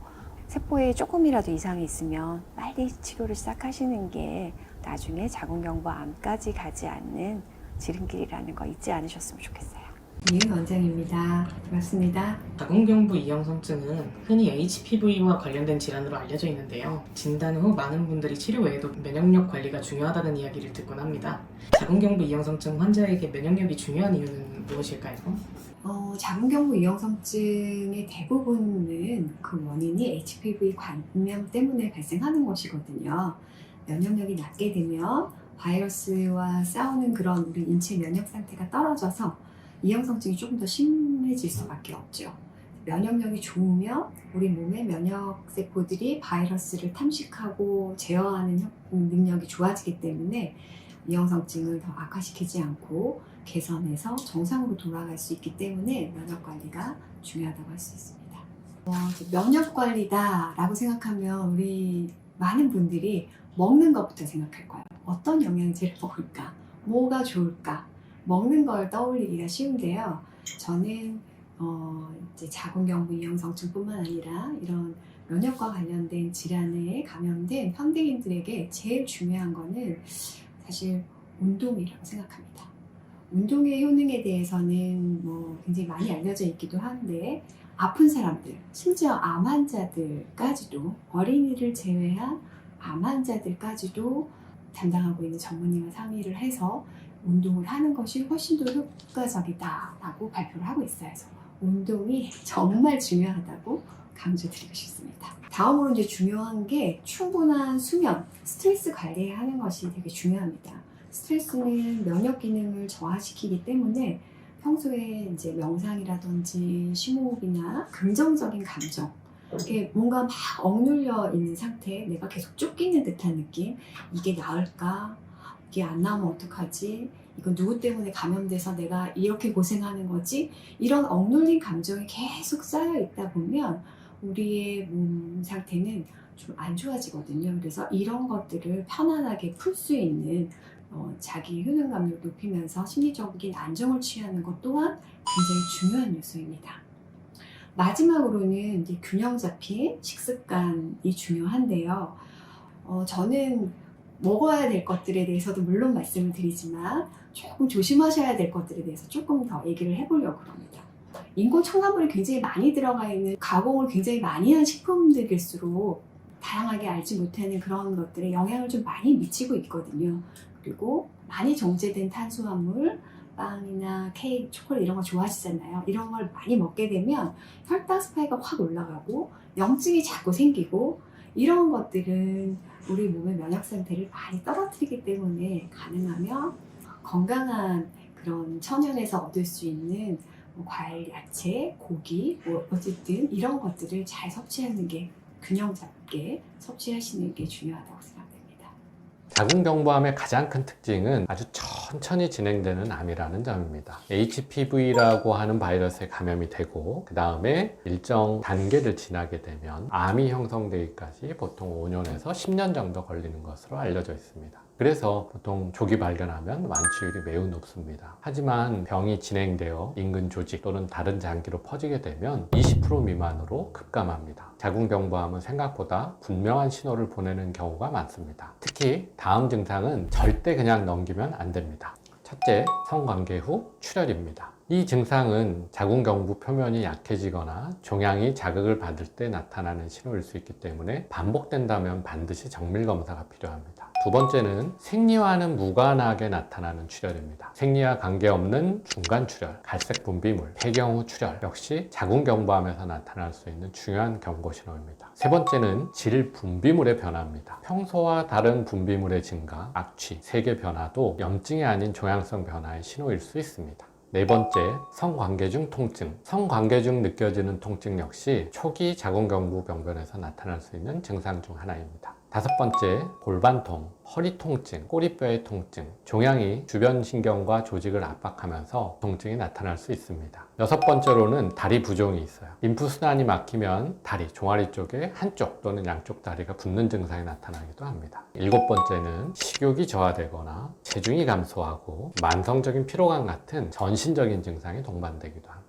세포에 조금이라도 이상이 있으면 빨리 치료를 시작하시는 게 나중에 자궁경부암까지 가지 않는 지름길이라는 거 잊지 않으셨으면 좋겠어요. 네, 원장입니다. 반갑습니다. 자궁경부 이형성증은 흔히 HPV와 관련된 질환으로 알려져 있는데요. 진단 후 많은 분들이 치료 외에도 면역력 관리가 중요하다는 이야기를 듣곤 합니다. 자궁경부 이형성증 환자에게 면역력이 중요한 이유는 무엇일까요? 자궁경부 이형성증의 대부분은 그 원인이 HPV 감염 때문에 발생하는 것이거든요. 면역력이 낮게 되면 바이러스와 싸우는 그런 우리 인체 면역 상태가 떨어져서 이형성증이 조금 더 심해질 수밖에 없죠. 면역력이 좋으면 우리 몸의 면역세포들이 바이러스를 탐식하고 제어하는 능력이 좋아지기 때문에 이형성증을 더 악화시키지 않고 개선해서 정상으로 돌아갈 수 있기 때문에 면역관리가 중요하다고 할 수 있습니다. 면역관리다라고 생각하면 우리 많은 분들이 먹는 것부터 생각할 거예요. 어떤 영양제를 먹을까? 뭐가 좋을까? 먹는 걸 떠올리기가 쉬운데요. 저는 이제 자궁경부 이형성증뿐만 아니라 이런 면역과 관련된 질환에 감염된 현대인들에게 제일 중요한 거는 사실 운동이라고 생각합니다. 운동의 효능에 대해서는 뭐 굉장히 많이 알려져 있기도 한데 아픈 사람들, 심지어 암 환자들까지도 어린이를 제외한 암 환자들까지도 담당하고 있는 전문의와 상의를 해서 운동을 하는 것이 훨씬 더 효과적이다라고 발표를 하고 있어요. 그래서 운동이 정말 중요하다고 강조드리고 싶습니다. 다음으로 이제 중요한 게 충분한 수면, 스트레스 관리하는 것이 되게 중요합니다. 스트레스는 면역 기능을 저하시키기 때문에 평소에 이제 명상이라든지 심호흡이나 긍정적인 감정, 이렇게 뭔가 막 억눌려 있는 상태, 내가 계속 쫓기는 듯한 느낌, 이게 나을까? 이게 안 나오면 어떡하지? 이거 누구 때문에 감염돼서 내가 이렇게 고생하는 거지? 이런 억눌린 감정이 계속 쌓여 있다 보면 우리의 몸 상태는 좀 안 좋아지거든요. 그래서 이런 것들을 편안하게 풀 수 있는 자기 효능감을 높이면서 심리적인 안정을 취하는 것 또한 굉장히 중요한 요소입니다. 마지막으로는 이제 균형 잡힌 식습관이 중요한데요. 저는 먹어야 될 것들에 대해서도 물론 말씀을 드리지만 조금 조심하셔야 될 것들에 대해서 조금 더 얘기를 해보려고 합니다. 인공 첨가물이 굉장히 많이 들어가 있는 가공을 굉장히 많이 한 식품들일수록 다양하게 알지 못하는 그런 것들에 영향을 좀 많이 미치고 있거든요. 그리고 많이 정제된 탄수화물, 빵이나 케이크, 초콜릿 이런 거 좋아하시잖아요. 이런 걸 많이 먹게 되면 혈당 스파이크가 확 올라가고 염증이 자꾸 생기고 이런 것들은 우리 몸의 면역 상태를 많이 떨어뜨리기 때문에 가능하면 건강한 그런 천연에서 얻을 수 있는 과일, 야채, 고기, 어쨌든 이런 것들을 잘 섭취하는 게 균형 잡게 섭취하시는 게 중요하다고 생각됩니다. 자궁경부암의 가장 큰 특징은 아주 천천히 진행되는 암이라는 점입니다. HPV라고 하는 바이러스에 감염이 되고 그 다음에 일정 단계를 지나게 되면 암이 형성되기까지 보통 5년에서 10년 정도 걸리는 것으로 알려져 있습니다. 그래서 보통 조기 발견하면 완치율이 매우 높습니다. 하지만 병이 진행되어 인근 조직 또는 다른 장기로 퍼지게 되면 20% 미만으로 급감합니다. 자궁경부암은 생각보다 분명한 신호를 보내는 경우가 많습니다. 특히 다음 증상은 절대 그냥 넘기면 안 됩니다. 첫째, 성관계 후 출혈입니다. 이 증상은 자궁경부 표면이 약해지거나 종양이 자극을 받을 때 나타나는 신호일 수 있기 때문에 반복된다면 반드시 정밀검사가 필요합니다. 두 번째는 생리와는 무관하게 나타나는 출혈입니다. 생리와 관계없는 중간 출혈, 갈색 분비물, 폐경 후 출혈 역시 자궁경부암에서 나타날 수 있는 중요한 경고 신호입니다. 세 번째는 질 분비물의 변화입니다. 평소와 다른 분비물의 증가, 악취, 색의 변화도 염증이 아닌 종양성 변화의 신호일 수 있습니다. 네 번째, 성관계 중 통증. 성관계 중 느껴지는 통증 역시 초기 자궁경부 병변에서 나타날 수 있는 증상 중 하나입니다. 다섯 번째, 골반통, 허리 통증, 꼬리뼈의 통증. 종양이 주변 신경과 조직을 압박하면서 통증이 나타날 수 있습니다. 여섯 번째로는 다리 부종이 있어요. 림프순환이 막히면 다리, 종아리 쪽에 한쪽 또는 양쪽 다리가 붓는 증상이 나타나기도 합니다. 일곱 번째는 식욕이 저하되거나 체중이 감소하고 만성적인 피로감 같은 전신적인 증상이 동반되기도 합니다.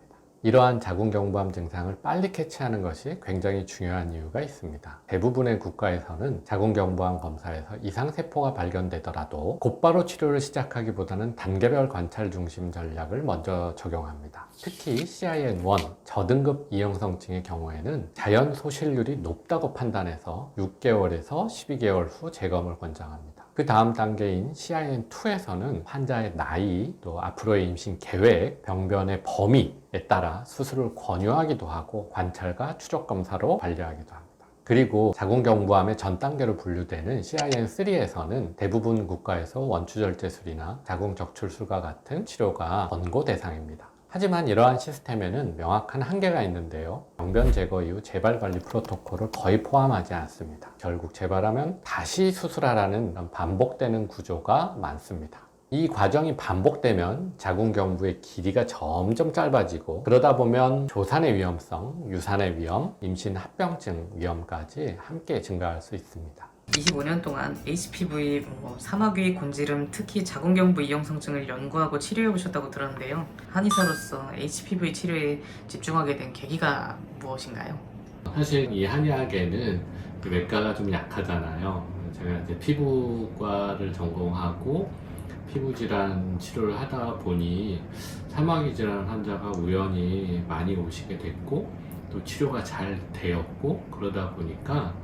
이러한 자궁경부암 증상을 빨리 캐치하는 것이 굉장히 중요한 이유가 있습니다. 대부분의 국가에서는 자궁경부암 검사에서 이상세포가 발견되더라도 곧바로 치료를 시작하기보다는 단계별 관찰 중심 전략을 먼저 적용합니다. 특히 CIN1 저등급 이형성증의 경우에는 자연 소실률이 높다고 판단해서 6개월에서 12개월 후 재검을 권장합니다. 그 다음 단계인 CIN2에서는 환자의 나이, 또 앞으로의 임신 계획, 병변의 범위에 따라 수술을 권유하기도 하고 관찰과 추적 검사로 관리하기도 합니다. 그리고 자궁경부암의 전 단계로 분류되는 CIN3에서는 대부분 국가에서 원추절제술이나 자궁적출술과 같은 치료가 권고 대상입니다. 하지만 이러한 시스템에는 명확한 한계가 있는데요. 병변 제거 이후 재발관리 프로토콜을 거의 포함하지 않습니다. 결국 재발하면 다시 수술하라는 반복되는 구조가 많습니다. 이 과정이 반복되면 자궁경부의 길이가 점점 짧아지고 그러다 보면 조산의 위험성, 유산의 위험, 임신 합병증 위험까지 함께 증가할 수 있습니다. 25년 동안 HPV, 사마귀, 곤지름, 특히 자궁경부 이형성증을 연구하고 치료해 보셨다고 들었는데요. 한의사로서 HPV 치료에 집중하게 된 계기가 무엇인가요? 사실 이 한의학에는 그 외과가 좀 약하잖아요. 제가 이제 피부과를 전공하고 피부질환 치료를 하다 보니 사마귀 질환 환자가 우연히 많이 오시게 됐고 또 치료가 잘 되었고 그러다 보니까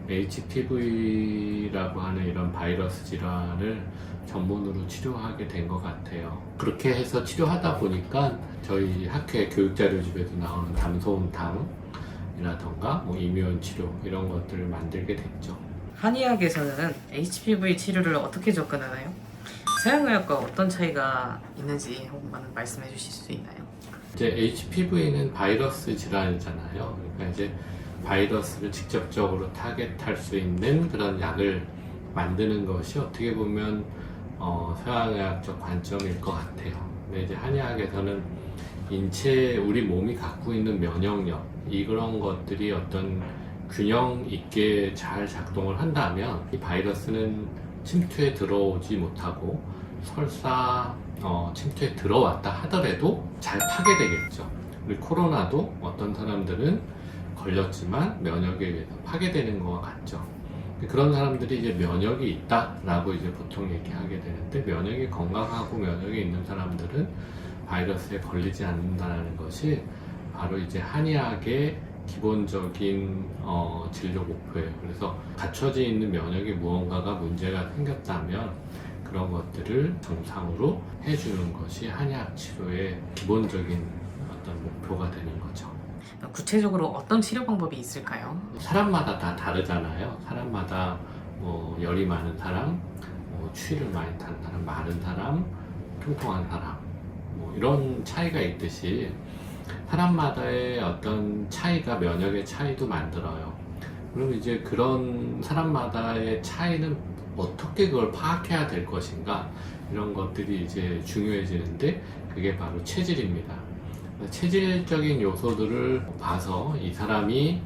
HPV라고 하는 이런 바이러스 질환을 전문으로 치료하게 된 것 같아요. 그렇게 해서 치료하다 보니까 저희 학회 교육자료집에도 나오는 담소음탕이라던가 이뮤온 치료 이런 것들을 만들게 됐죠. 한의학에서는 HPV 치료를 어떻게 접근하나요? 서양의학과 어떤 차이가 있는지 한번 말씀해 주실 수 있나요? 이제 HPV는 바이러스 질환이잖아요. 그러니까 이제 바이러스를 직접적으로 타겟할 수 있는 그런 약을 만드는 것이 어떻게 보면 서양의학적 관점일 것 같아요. 근데 이제 한의학에서는 인체, 우리 몸이 갖고 있는 면역력, 이런 것들이 어떤 균형 있게 잘 작동을 한다면 이 바이러스는 침투에 들어오지 못하고 설사 침투에 들어왔다 하더라도 잘 파괴되겠죠. 우리 코로나도 어떤 사람들은 걸렸지만 면역에 의해서 파괴되는 것과 같죠. 그런 사람들이 이제 면역이 있다라고 이제 보통 얘기하게 되는데, 면역이 건강하고 면역이 있는 사람들은 바이러스에 걸리지 않는다는 것이 바로 이제 한의학의 기본적인 진료 목표예요. 그래서 갖춰져 있는 면역에 무언가가 문제가 생겼다면 그런 것들을 정상으로 해주는 것이 한의학 치료의 기본적인 어떤 목표가 되는 거죠. 구체적으로 어떤 치료 방법이 있을까요? 사람마다 다 다르잖아요. 사람마다 뭐 열이 많은 사람, 뭐 추위를 많이 타는 사람, 마른 사람, 통통한 사람, 뭐 이런 차이가 있듯이 사람마다의 어떤 차이가 면역의 차이도 만들어요. 그럼 이제 그런 사람마다의 차이는 어떻게 그걸 파악해야 될 것인가, 이런 것들이 이제 중요해지는데, 그게 바로 체질입니다. 체질적인 요소들을 봐서 이 사람이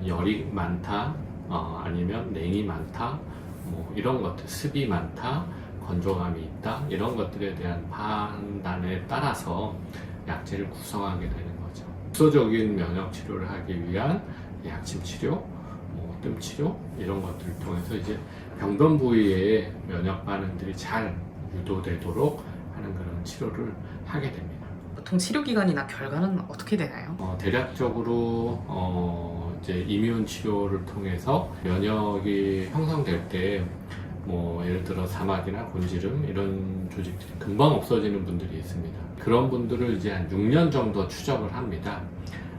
열이 많다, 아니면 냉이 많다, 뭐 이런 것들, 습이 많다, 건조함이 있다, 이런 것들에 대한 판단에 따라서 약제를 구성하게 되는 거죠. 국소적인 면역 치료를 하기 위한 약침 치료, 뭐 뜸 치료, 이런 것들을 통해서 이제 병변 부위에 면역 반응들이 잘 유도되도록 하는 그런 치료를 하게 됩니다. 보통 치료 기간이나 결과는 어떻게 되나요? 대략적으로 이제 이뮨 치료를 통해서 면역이 형성될 때 뭐 예를 들어 사막이나 곤지름 이런 조직들이 금방 없어지는 분들이 있습니다. 그런 분들을 이제 한 6년 정도 추적을 합니다.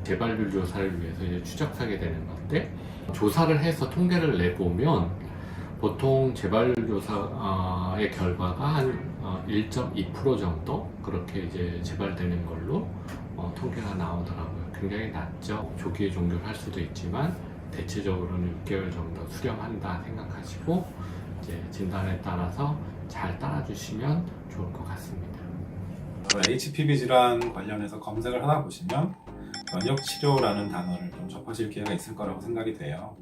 재발률 조사를 위해서 이제 추적하게 되는 건데, 조사를 해서 통계를 내보면 보통 재발률 조사의 결과가 한 1.2% 정도 그렇게 이제 재발되는 걸로 통계가 나오더라고요. 굉장히 낮죠. 조기에 종료를 할 수도 있지만 대체적으로는 6개월 정도 수령한다 생각하시고 이제 진단에 따라서 잘 따라주시면 좋을 것 같습니다. HPV 질환 관련해서 검색을 하다 보시면 면역치료라는 단어를 좀 접하실 기회가 있을 거라고 생각이 돼요.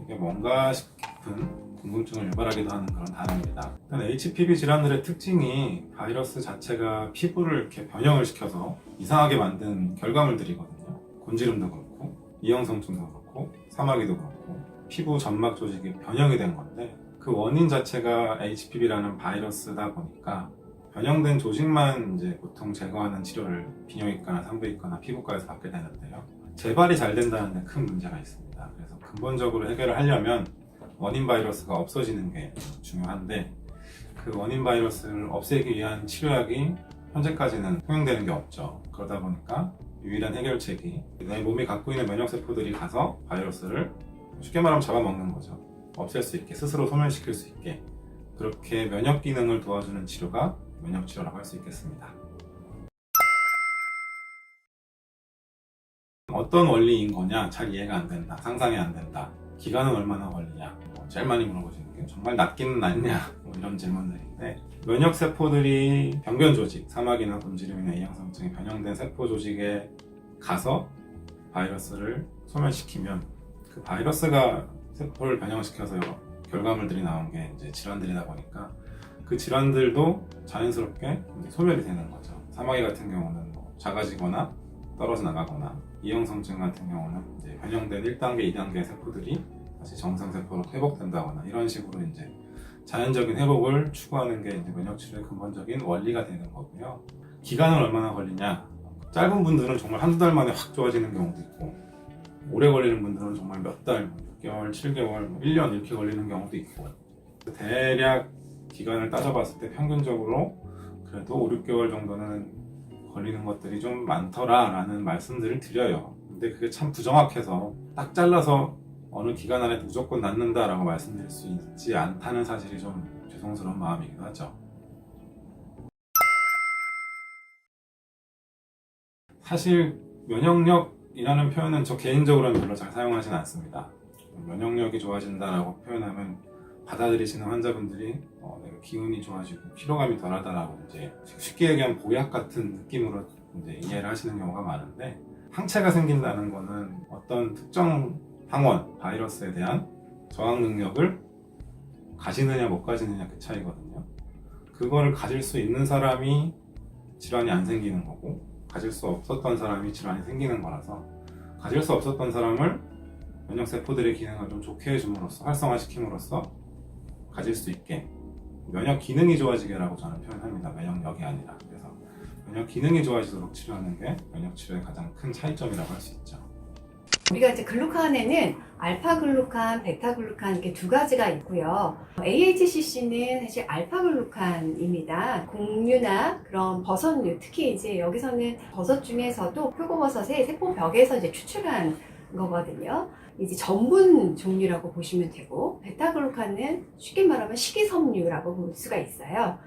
이게 뭔가 싶은 궁금증을 유발하기도 하는 그런 단어입니다. 일단 HPV 질환들의 특징이 바이러스 자체가 피부를 이렇게 변형을 시켜서 이상하게 만든 결과물들이거든요. 곤지름도 그렇고, 이형성증도 그렇고, 사마귀도 그렇고, 피부 점막 조직이 변형이 된 건데, 그 원인 자체가 HPV라는 바이러스다 보니까 변형된 조직만 이제 보통 제거하는 치료를 비뇨기과나 산부인과나 피부과에서 받게 되는데요. 재발이 잘 된다는 데 큰 문제가 있습니다. 그래서 근본적으로 해결을 하려면 원인 바이러스가 없어지는 게 중요한데, 그 원인 바이러스를 없애기 위한 치료약이 현재까지는 통용되는 게 없죠. 그러다 보니까 유일한 해결책이 내 몸이 갖고 있는 면역세포들이 가서 바이러스를 쉽게 말하면 잡아먹는 거죠. 없앨 수 있게, 스스로 소멸시킬 수 있게, 그렇게 면역 기능을 도와주는 치료가 면역치료라고 할 수 있겠습니다. 어떤 원리인 거냐? 잘 이해가 안 된다. 상상이 안 된다. 기간은 얼마나 걸리냐? 제일 많이 물어보시는 게 정말 낫기는 낫냐? 뭐 이런 질문들인데, 면역세포들이 병변 조직, 사막이나 곤지름이나 이형성증이 변형된 세포 조직에 가서 바이러스를 소멸시키면 그 바이러스가 세포를 변형시켜서 결과물들이 나온 게 이제 질환들이다 보니까 그 질환들도 자연스럽게 이제 소멸이 되는 거죠. 사마귀 같은 경우는 뭐 작아지거나 떨어져 나가거나, 이형성증 같은 경우는 이제 변형된 1단계, 2단계 세포들이 다시 정상 세포로 회복된다거나, 이런 식으로 이제 자연적인 회복을 추구하는 게 이제 면역치료의 근본적인 원리가 되는 거고요. 기간은 얼마나 걸리냐? 짧은 분들은 정말 한두 달 만에 확 좋아지는 경우도 있고, 오래 걸리는 분들은 정말 몇 달, 6개월, 7개월, 1년 이렇게 걸리는 경우도 있고, 대략 기간을 따져봤을 때 평균적으로 그래도 5, 6개월 정도는 걸리는 것들이 좀 많더라라는 말씀들을 드려요. 근데 그게 참 부정확해서 딱 잘라서 어느 기간 안에 무조건 낫는다라고 말씀드릴 수 있지 않다는 사실이 좀 죄송스러운 마음이기도 하죠. 사실 면역력이라는 표현은 저 개인적으로는 별로 잘 사용하지는 않습니다. 면역력이 좋아진다라고 표현하면 받아들이시는 환자분들이 내가 기운이 좋아지고 피로감이 덜하다라고 이제 쉽게 얘기하면 보약 같은 느낌으로 이제 이해를 하시는 경우가 많은데, 항체가 생긴다는 거는 어떤 특정 항원, 바이러스에 대한 저항 능력을 가지느냐 못 가지느냐 그 차이거든요. 그거를 가질 수 있는 사람이 질환이 안 생기는 거고, 가질 수 없었던 사람이 질환이 생기는 거라서, 가질 수 없었던 사람을 면역세포들의 기능을 좀 좋게 해줌으로써, 활성화시킴으로써 가질 수 있게, 면역 기능이 좋아지게라고 저는 표현합니다. 면역력이 아니라. 그래서 면역 기능이 좋아지도록 치료하는 게 면역 치료의 가장 큰 차이점이라고 할 수 있죠. 우리가 이제 글루칸에는 알파글루칸, 베타글루칸 이렇게 두 가지가 있고요. AHCC는 사실 알파글루칸입니다. 곡류나 그런 버섯류, 특히 이제 여기서는 버섯 중에서도 표고버섯의 세포벽에서 이제 추출한 거거든요. 이제 전분 종류라고 보시면 되고, 베타글루칸은 쉽게 말하면 식이섬유라고 볼 수가 있어요.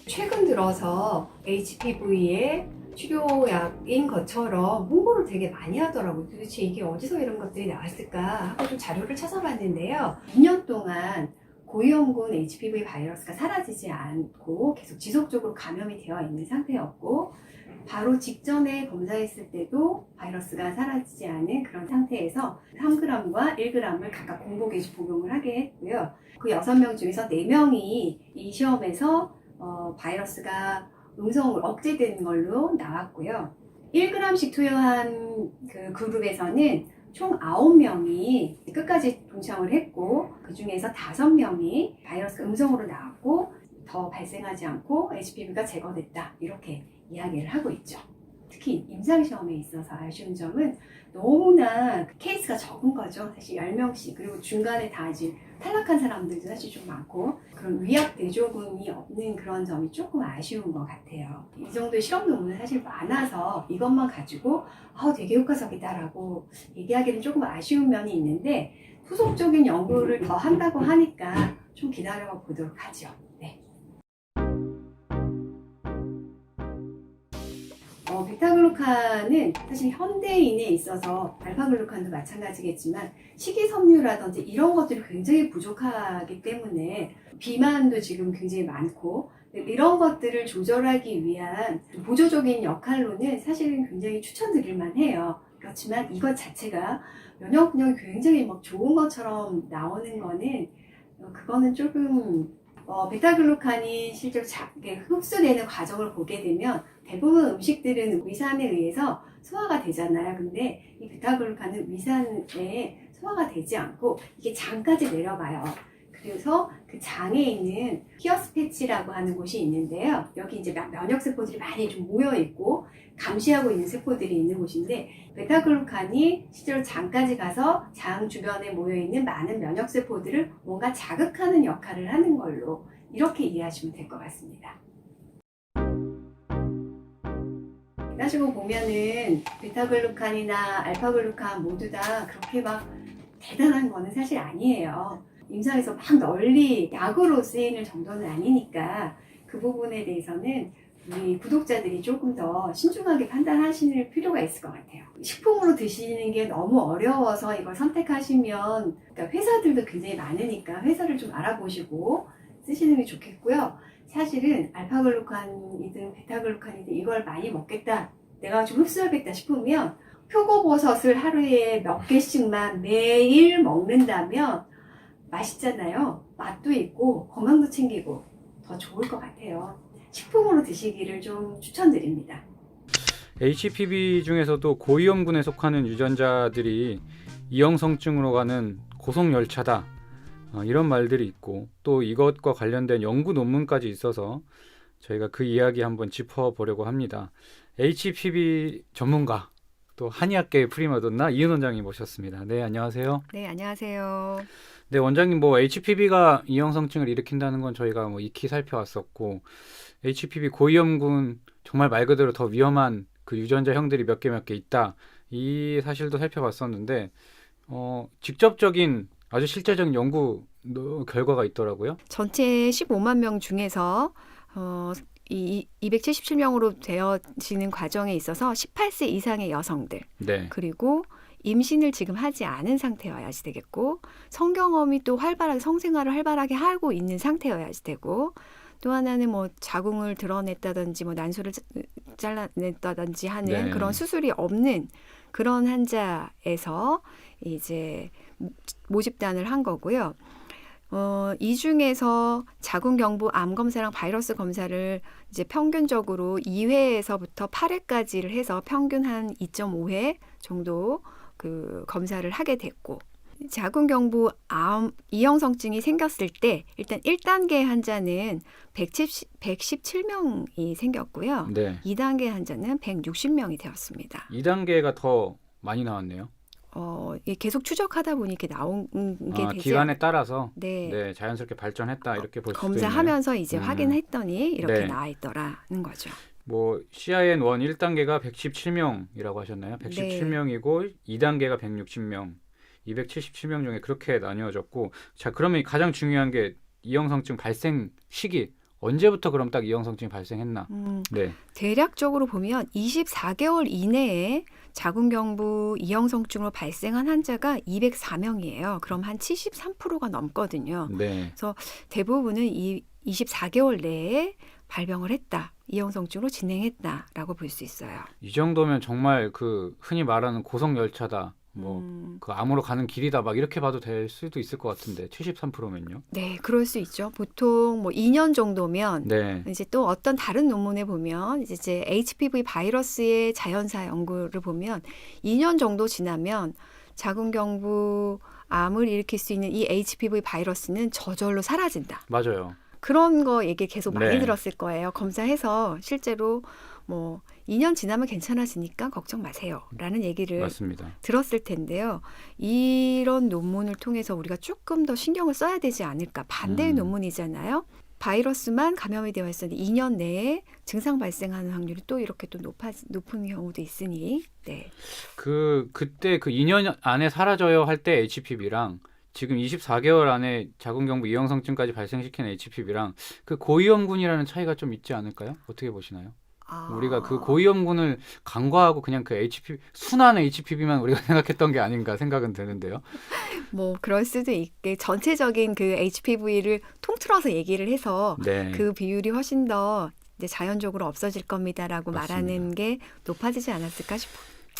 최근 들어서 HPV의 치료약인 것처럼 홍보를 되게 많이 하더라고요. 도대체 이게 어디서 이런 것들이 나왔을까 하고 좀 자료를 찾아봤는데요. 2년 동안 고위험군 HPV 바이러스가 사라지지 않고 계속 지속적으로 감염이 되어 있는 상태였고, 바로 직전에 검사했을 때도 바이러스가 사라지지 않은 그런 상태에서 3g과 1g을 각각 공복에서 복용을 하게 했고요. 그 6명 중에서 4명이 이 시험에서 바이러스가 음성을 억제된 걸로 나왔고요. 1g씩 투여한 그 그룹에서는 총 9명이 끝까지 동참을 했고, 그 중에서 5명이 바이러스가 음성으로 나왔고 더 발생하지 않고 HPV가 제거됐다, 이렇게 이야기를 하고 있죠. 특히 임상시험에 있어서 아쉬운 점은 너무나 케이스가 적은 거죠. 사실 10명씩. 그리고 중간에 다 아직 탈락한 사람들도 사실 좀 많고, 그런 위약 대조군이 없는 그런 점이 조금 아쉬운 것 같아요. 이 정도의 실험 논문은 사실 많아서 이것만 가지고 되게 효과적이다라고 얘기하기는 조금 아쉬운 면이 있는데, 후속적인 연구를 더 한다고 하니까 좀 기다려 보도록 하죠. 네. 베타글루칸은 사실 현대인에 있어서 알파글루칸도 마찬가지겠지만 식이섬유라든지 이런 것들이 굉장히 부족하기 때문에 비만도 지금 굉장히 많고, 이런 것들을 조절하기 위한 보조적인 역할로는 사실은 굉장히 추천드릴만 해요. 그렇지만 이것 자체가 면역력이 굉장히 막 좋은 것처럼 나오는 거는 그거는 조금 베타글루칸이 실제로 흡수되는 과정을 보게 되면 대부분 음식들은 위산에 의해서 소화가 되잖아요. 근데 이 베타글루칸은 위산에 소화가 되지 않고 이게 장까지 내려가요. 그래서 그 장에 있는 히어스 패치라고 하는 곳이 있는데요. 여기 이제 면역세포들이 많이 좀 모여있고 감시하고 있는 세포들이 있는 곳인데, 베타글루칸이 실제로 장까지 가서 장 주변에 모여있는 많은 면역세포들을 뭔가 자극하는 역할을 하는 걸로 이렇게 이해하시면 될 것 같습니다. 따지고 보면은 베타글루칸이나 알파글루칸 모두 다 그렇게 막 대단한 거는 사실 아니에요. 임상에서 막 널리 약으로 쓰이는 정도는 아니니까 그 부분에 대해서는 우리 구독자들이 조금 더 신중하게 판단하실 필요가 있을 것 같아요. 식품으로 드시는 게 너무 어려워서 이걸 선택하시면, 그러니까 회사들도 굉장히 많으니까 회사를 좀 알아보시고 쓰시는 게 좋겠고요. 사실은 알파글루칸이든 베타글루칸이든 이걸 많이 먹겠다, 내가 좀 흡수하겠다 싶으면 표고버섯을 하루에 몇 개씩만 매일 먹는다면 맛있잖아요. 맛도 있고 건강도 챙기고 더 좋을 것 같아요. 식품으로 드시기를 좀 추천드립니다. HPV 중에서도 고위험군에 속하는 유전자들이 이형성증으로 가는 고속열차다, 이런 말들이 있고, 또 이것과 관련된 연구 논문까지 있어서 저희가 그 이야기 한번 짚어보려고 합니다. HPV 전문가, 또 한의학계의 프리마돈나 이은 원장님 모셨습니다. 네, 안녕하세요. 네, 안녕하세요. 네, 원장님, HPV가 이형성증을 일으킨다는 건 저희가 익히 살펴왔었고, HPV 고위험군 정말 말 그대로 더 위험한 그 유전자형들이 몇 개 있다, 이 사실도 살펴봤었는데, 직접적인 아주 실제적인 연구 결과가 있더라고요. 전체 15만 명 중에서 이 277명으로 되어지는 과정에 있어서 18세 이상의 여성들, 네. 그리고 임신을 지금 하지 않은 상태여야지 되겠고 성경험이 또 활발하게 성생활을 활발하게 하고 있는 상태여야지 되고 또 하나는 뭐 자궁을 드러냈다든지 뭐 난소를 잘라냈다든지 하는 네. 그런 수술이 없는 그런 환자에서 이제 모집단을 한 거고요. 이 중에서 자궁경부 암 검사랑 바이러스 검사를 이제 평균적으로 2회에서부터 8회까지를 해서 평균 한 2.5회 정도 그 검사를 하게 됐고 자궁경부 암 이형성증이 생겼을 때 일단 1단계 환자는 117명이 생겼고요. 네. 2단계 환자는 160명이 되었습니다. 2단계가 더 많이 나왔네요. 이게 계속 추적하다 보니 이렇게 나온 게 되지 기간에 따라서 네. 네, 자연스럽게 발전했다 이렇게 볼 수도 있네요. 검사하면서 이제 확인했더니 이렇게 네. 나와 있더라는 거죠. 뭐 CIN1 1단계가 117명이라고 하셨나요? 117명이고 2단계가 160명, 277명 중에 그렇게 나뉘어졌고 자 그러면 가장 중요한 게 이형성증 발생 시기 언제부터 그럼 딱 이형성증이 발생했나? 네. 대략적으로 보면 24개월 이내에 자궁경부 이형성증으로 발생한 환자가 204명이에요. 그럼 한 73%가 넘거든요. 네. 대부분은 이 24개월 내에 발병을 했다. 이형성증으로 진행했다라고 볼 수 있어요. 이 정도면 정말 그 흔히 말하는 고성 열차다. 뭐 그 암으로 가는 길이다. 막 이렇게 봐도 될 수도 있을 것 같은데 73%면요. 네, 그럴 수 있죠. 보통 뭐 2년 정도면 네. 이제 또 어떤 다른 논문에 보면 이제 HPV 바이러스의 자연사 연구를 보면 2년 정도 지나면 자궁경부 암을 일으킬 수 있는 이 HPV 바이러스는 저절로 사라진다. 맞아요. 그런 거 얘기 계속 많이 네. 들었을 거예요. 검사해서 실제로 뭐 2년 지나면 괜찮아지니까 걱정 마세요. 라는 얘기를 맞습니다. 들었을 텐데요. 이런 논문을 통해서 우리가 조금 더 신경을 써야 되지 않을까. 반대의 논문이잖아요. 바이러스만 감염이 되어 있었는데 2년 내에 증상 발생하는 확률이 또 이렇게 또 높은 경우도 있으니. 네. 그때 그 2년 안에 사라져요 할 때 HPV랑 지금 24개월 안에 자궁경부 이형성증까지 발생시키는 HPV랑 그 고위험군이라는 차이가 좀 있지 않을까요? 어떻게 보시나요? 우리가 그 고위험군을 간과하고 그냥 그 HPV 순한 HPV만 우리가 생각했던 게 아닌가 생각은 드는데요. 뭐 그럴 수도 있게 전체적인 그 HPV를 통틀어서 얘기를 해서 네. 그 비율이 훨씬 더 이제 자연적으로 없어질 겁니다라고 맞습니다. 말하는 게 높아지지 않았을까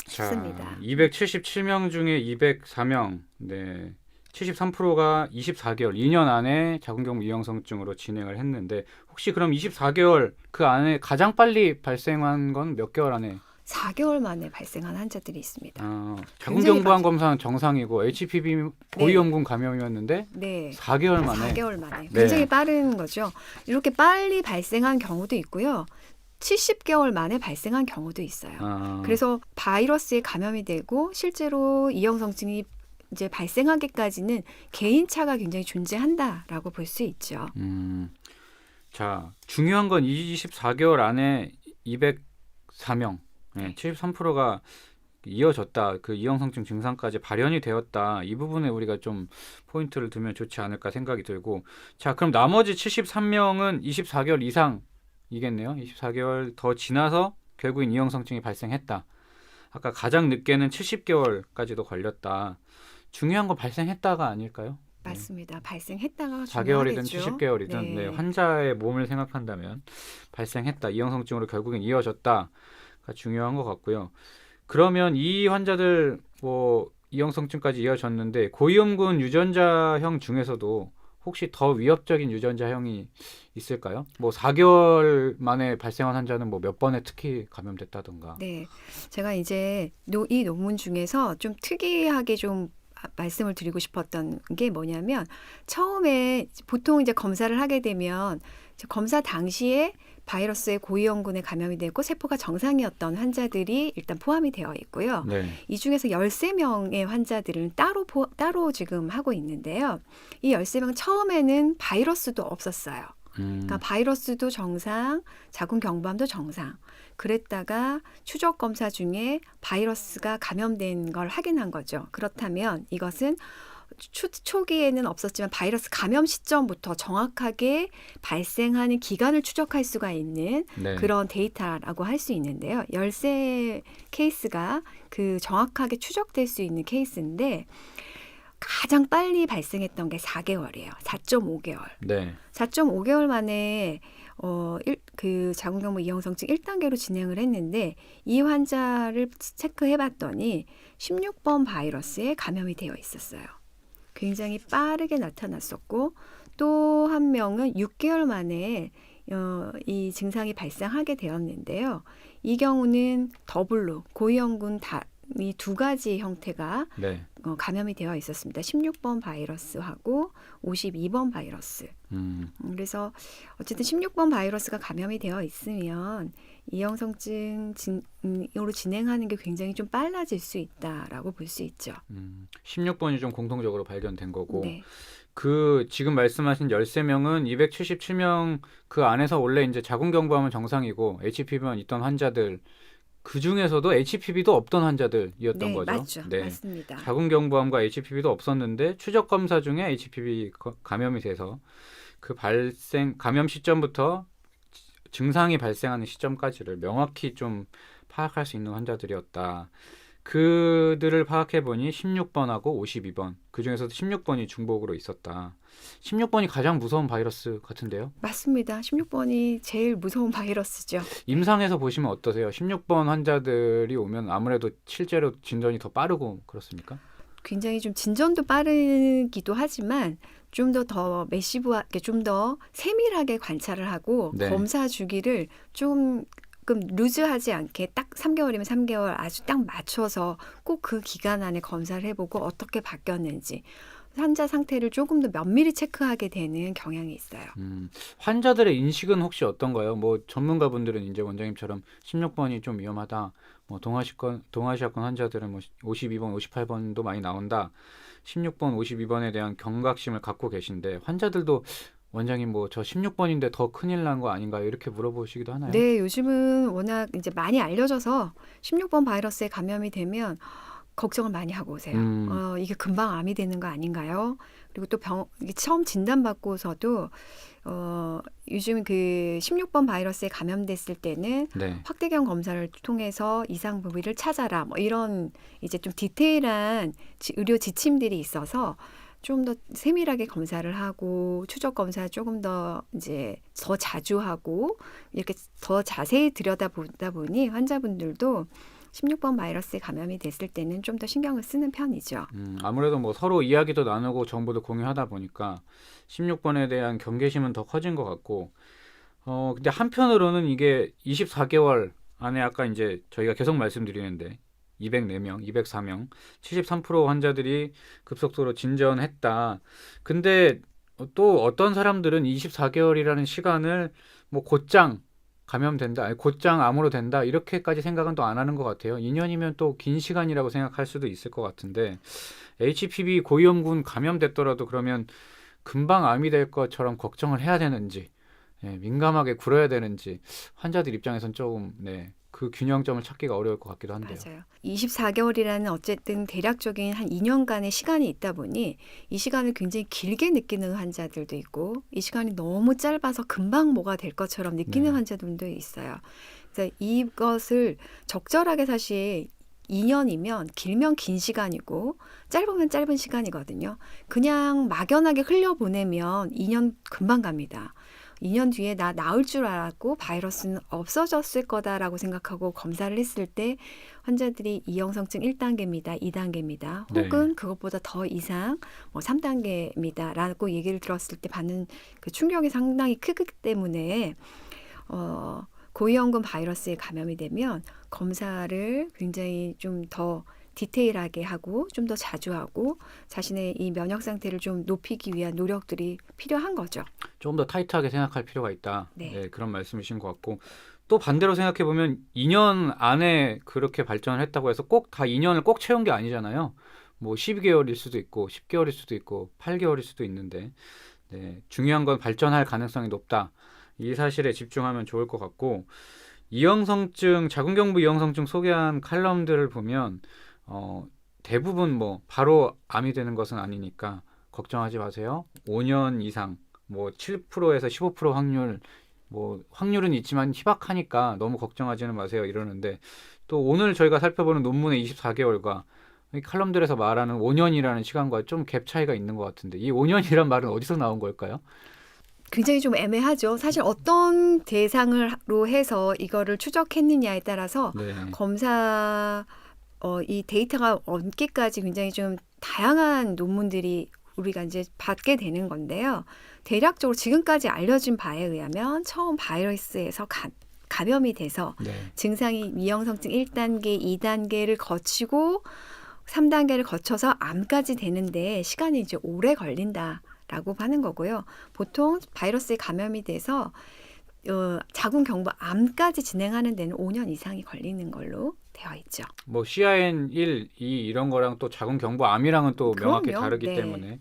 싶습니다. 277명 중에 204명, 네, 73%가 24개월, 2년 안에 자궁경부 이형성증으로 진행을 했는데 혹시 그럼 24개월 그 안에 가장 빨리 발생한 건 몇 개월 안에? 4개월 만에 발생한 환자들이 있습니다. 자궁경부암 검사는 정상이고 HPV 고위험군 감염이었는데 네. 4개월 만에. 4개월 만에. 네. 굉장히 빠른 거죠. 이렇게 빨리 발생한 경우도 있고요. 70개월 만에 발생한 경우도 있어요. 그래서 바이러스에 감염이 되고 실제로 이형성증이 이제 발생하기까지는 개인차가 굉장히 존재한다라고 볼 수 있죠. 자, 중요한 건 24개월 안에 204명, 네, 73%가 이어졌다. 그 이형성증 증상까지 발현이 되었다. 이 부분에 우리가 좀 포인트를 두면 좋지 않을까 생각이 들고 자, 그럼 나머지 73명은 24개월 이상이겠네요. 24개월 더 지나서 결국엔 이형성증이 발생했다. 아까 가장 늦게는 70개월까지도 걸렸다. 중요한 건 발생했다가 아닐까요? 맞습니다. 발생했다가 4개월이든 중요하겠죠. 70개월이든 네. 네, 환자의 몸을 생각한다면 발생했다. 이형성증으로 결국엔 이어졌다가 중요한 것 같고요. 그러면 이 환자들 뭐 이형성증까지 이어졌는데 고위험군 유전자형 중에서도 혹시 더 위협적인 유전자형이 있을까요? 뭐 4개월 만에 발생한 환자는 뭐 몇 번에 특히 감염됐다던가. 네, 제가 이제 이 논문 중에서 좀 특이하게 좀 말씀을 드리고 싶었던 게 뭐냐면 처음에 보통 이제 검사를 하게 되면 검사 당시에 바이러스의 고위험군에 감염이 되고 세포가 정상이었던 환자들이 일단 포함이 되어 있고요. 네. 이 중에서 13명의 환자들은 따로 지금 하고 있는데요. 이 13명 처음에는 바이러스도 없었어요. 그러니까 바이러스도 정상, 자궁경부암도 정상. 그랬다가 추적 검사 중에 바이러스가 감염된 걸 확인한 거죠. 그렇다면 이것은 초기에는 없었지만 바이러스 감염 시점부터 정확하게 발생하는 기간을 추적할 수가 있는 네. 그런 데이터라고 할 수 있는데요. 13 케이스가 그 정확하게 추적될 수 있는 케이스인데 가장 빨리 발생했던 게 4개월이에요. 4.5개월. 네. 4.5개월 만에 그 자궁경부 이형성증 1단계로 진행을 했는데 이 환자를 체크해 봤더니 16번 바이러스에 감염이 되어 있었어요. 굉장히 빠르게 나타났었고 또 한 명은 6개월 만에 이 증상이 발생하게 되었는데요. 이 경우는 더블로 고위험군 이 두 가지 형태가 네. 감염이 되어 있었습니다. 16번 바이러스하고 52번 바이러스. 그래서 어쨌든 16번 바이러스가 감염이 되어 있으면 이형성증으로 진행하는 게 굉장히 좀 빨라질 수 있다라고 볼 수 있죠. 16번이 좀 공통적으로 발견된 거고 네. 그 지금 말씀하신 13명은 277명 그 안에서 원래 이제 자궁경부암은 정상이고 HPV만 있던 환자들 그 중에서도 HPV도 없던 환자들이었던 네, 거죠. 맞죠. 네. 맞습니다. 자궁경부암과 HPV도 없었는데 추적 검사 중에 HPV 감염이 돼서 그 감염 시점부터 증상이 발생하는 시점까지를 명확히 좀 파악할 수 있는 환자들이었다. 그들을 파악해 보니 16번하고 52번. 그 중에서도 16번이 중복으로 있었다. 16번이 가장 무서운 바이러스 같은데요. 맞습니다. 16번이 제일 무서운 바이러스죠. 임상에서 보시면 어떠세요? 16번 환자들이 오면 아무래도 실제로 진전이 더 빠르고 그렇습니까? 굉장히 좀 진전도 빠르기도 하지만 좀 더 매시브하게 좀 더 세밀하게 관찰을 하고 네. 검사 주기를 조금 루즈하지 않게 딱 3개월이면 3개월 아주 딱 맞춰서 꼭 그 기간 안에 검사를 해보고 어떻게 바뀌었는지 환자 상태를 조금 더 면밀히 체크하게 되는 경향이 있어요. 환자들의 인식은 혹시 어떤가요? 뭐 전문가분들은 이제 원장님처럼 16번이 좀 위험하다. 뭐 동아시아권 환자들은 뭐 52번, 58번도 많이 나온다. 16번, 52번에 대한 경각심을 갖고 계신데 환자들도 원장님 뭐 저 16번인데 더 큰일 난 거 아닌가요? 이렇게 물어보시기도 하나요? 네, 요즘은 워낙 이제 많이 알려져서 16번 바이러스에 감염이 되면 걱정을 많이 하고 오세요. 이게 금방 암이 되는 거 아닌가요? 그리고 또 이게 처음 진단받고서도 요즘 그 16번 바이러스에 감염됐을 때는 네. 확대경 검사를 통해서 이상 부위를 찾아라. 뭐 이런 이제 좀 디테일한 의료 지침들이 있어서 좀 더 세밀하게 검사를 하고 추적 검사 조금 더 이제 더 자주 하고 이렇게 더 자세히 들여다보다 보니 환자분들도 16번 바이러스에 감염이 됐을 때는 좀 더 신경을 쓰는 편이죠. 아무래도 뭐 서로 이야기도 나누고 정보도 공유하다 보니까 16번에 대한 경계심은 더 커진 것 같고 근데 한편으로는 이게 24개월 안에 아까 이제 저희가 계속 말씀드리는데 204명, 204명, 73% 환자들이 급속도로 진전했다. 근데 또 어떤 사람들은 24개월이라는 시간을 뭐 곧장 감염된다, 아니 곧장 암으로 된다 이렇게까지 생각은 또 안 하는 것 같아요. 2년이면 또 긴 시간이라고 생각할 수도 있을 것 같은데 HPV 고위험군 감염됐더라도 그러면 금방 암이 될 것처럼 걱정을 해야 되는지 민감하게 굴어야 되는지 환자들 입장에선 조금 그 균형점을 찾기가 어려울 것 같기도 한데요. 맞아요. 24개월이라는 어쨌든 대략적인 한 2년간의 시간이 있다 보니 이 시간을 굉장히 길게 느끼는 환자들도 있고 이 시간이 너무 짧아서 금방 뭐가 될 것처럼 느끼는 환자들도 있어요. 그래서 이것을 적절하게 사실 2년이면 길면 긴 시간이고 짧으면 짧은 시간이거든요. 그냥 막연하게 흘려보내면 2년 금방 갑니다. 2년 뒤에 나 나을 줄 알았고 바이러스는 없어졌을 거다라고 생각하고 검사를 했을 때 환자들이 이형성증 1단계입니다. 2단계입니다. 혹은 그것보다 더 이상 3단계입니다라고 얘기를 들었을 때 받는 그 충격이 상당히 크기 때문에 고위험군 바이러스에 감염이 되면 검사를 굉장히 좀 더 디테일하게 하고 좀 더 자주 하고 자신의 이 면역 상태를 좀 높이기 위한 노력들이 필요한 거죠. 조금 더 타이트하게 생각할 필요가 있다. 네. 그런 말씀이신 것 같고 또 반대로 생각해 보면 2년 안에 그렇게 발전을 했다고 해서 꼭 다 2년을 꼭 채운 게 아니잖아요. 뭐 12개월일 수도 있고 10개월일 수도 있고 8개월일 수도 있는데 중요한 건 발전할 가능성이 높다. 이 사실에 집중하면 좋을 것 같고 이형성증, 자궁경부 이형성증 소개한 칼럼들을 보면 대부분 뭐 바로 암이 되는 것은 아니니까 걱정하지 마세요. 5년 이상 뭐 7%에서 15% 확률, 뭐 확률은 있지만 희박하니까 너무 걱정하지는 마세요 이러는데, 또 오늘 저희가 살펴보는 논문의 24개월과 이 칼럼들에서 말하는 5년이라는 시간과 좀 갭 차이가 있는 것 같은데, 이 5년이란 말은 어디서 나온 걸까요? 굉장히 좀 애매하죠. 사실 어떤 대상으로 해서 이거를 추적했느냐에 따라서 네. 검사 이 데이터가 얻기까지 굉장히 좀 다양한 논문들이 우리가 이제 받게 되는 건데요. 대략적으로 지금까지 알려진 바에 의하면 처음 바이러스에서 감염이 돼서 네. 증상이 위험성증 1단계, 2단계를 거치고 3단계를 거쳐서 암까지 되는데 시간이 이제 오래 걸린다라고 하는 거고요. 보통 바이러스에 감염이 돼서 자궁 경부 암까지 진행하는 데는 5년 이상이 걸리는 걸로 되어 있죠. 뭐 CIN1, 2 이런 거랑 또 자궁 경부 암이랑은 또 명확히 그럼요. 다르기 네. 때문에,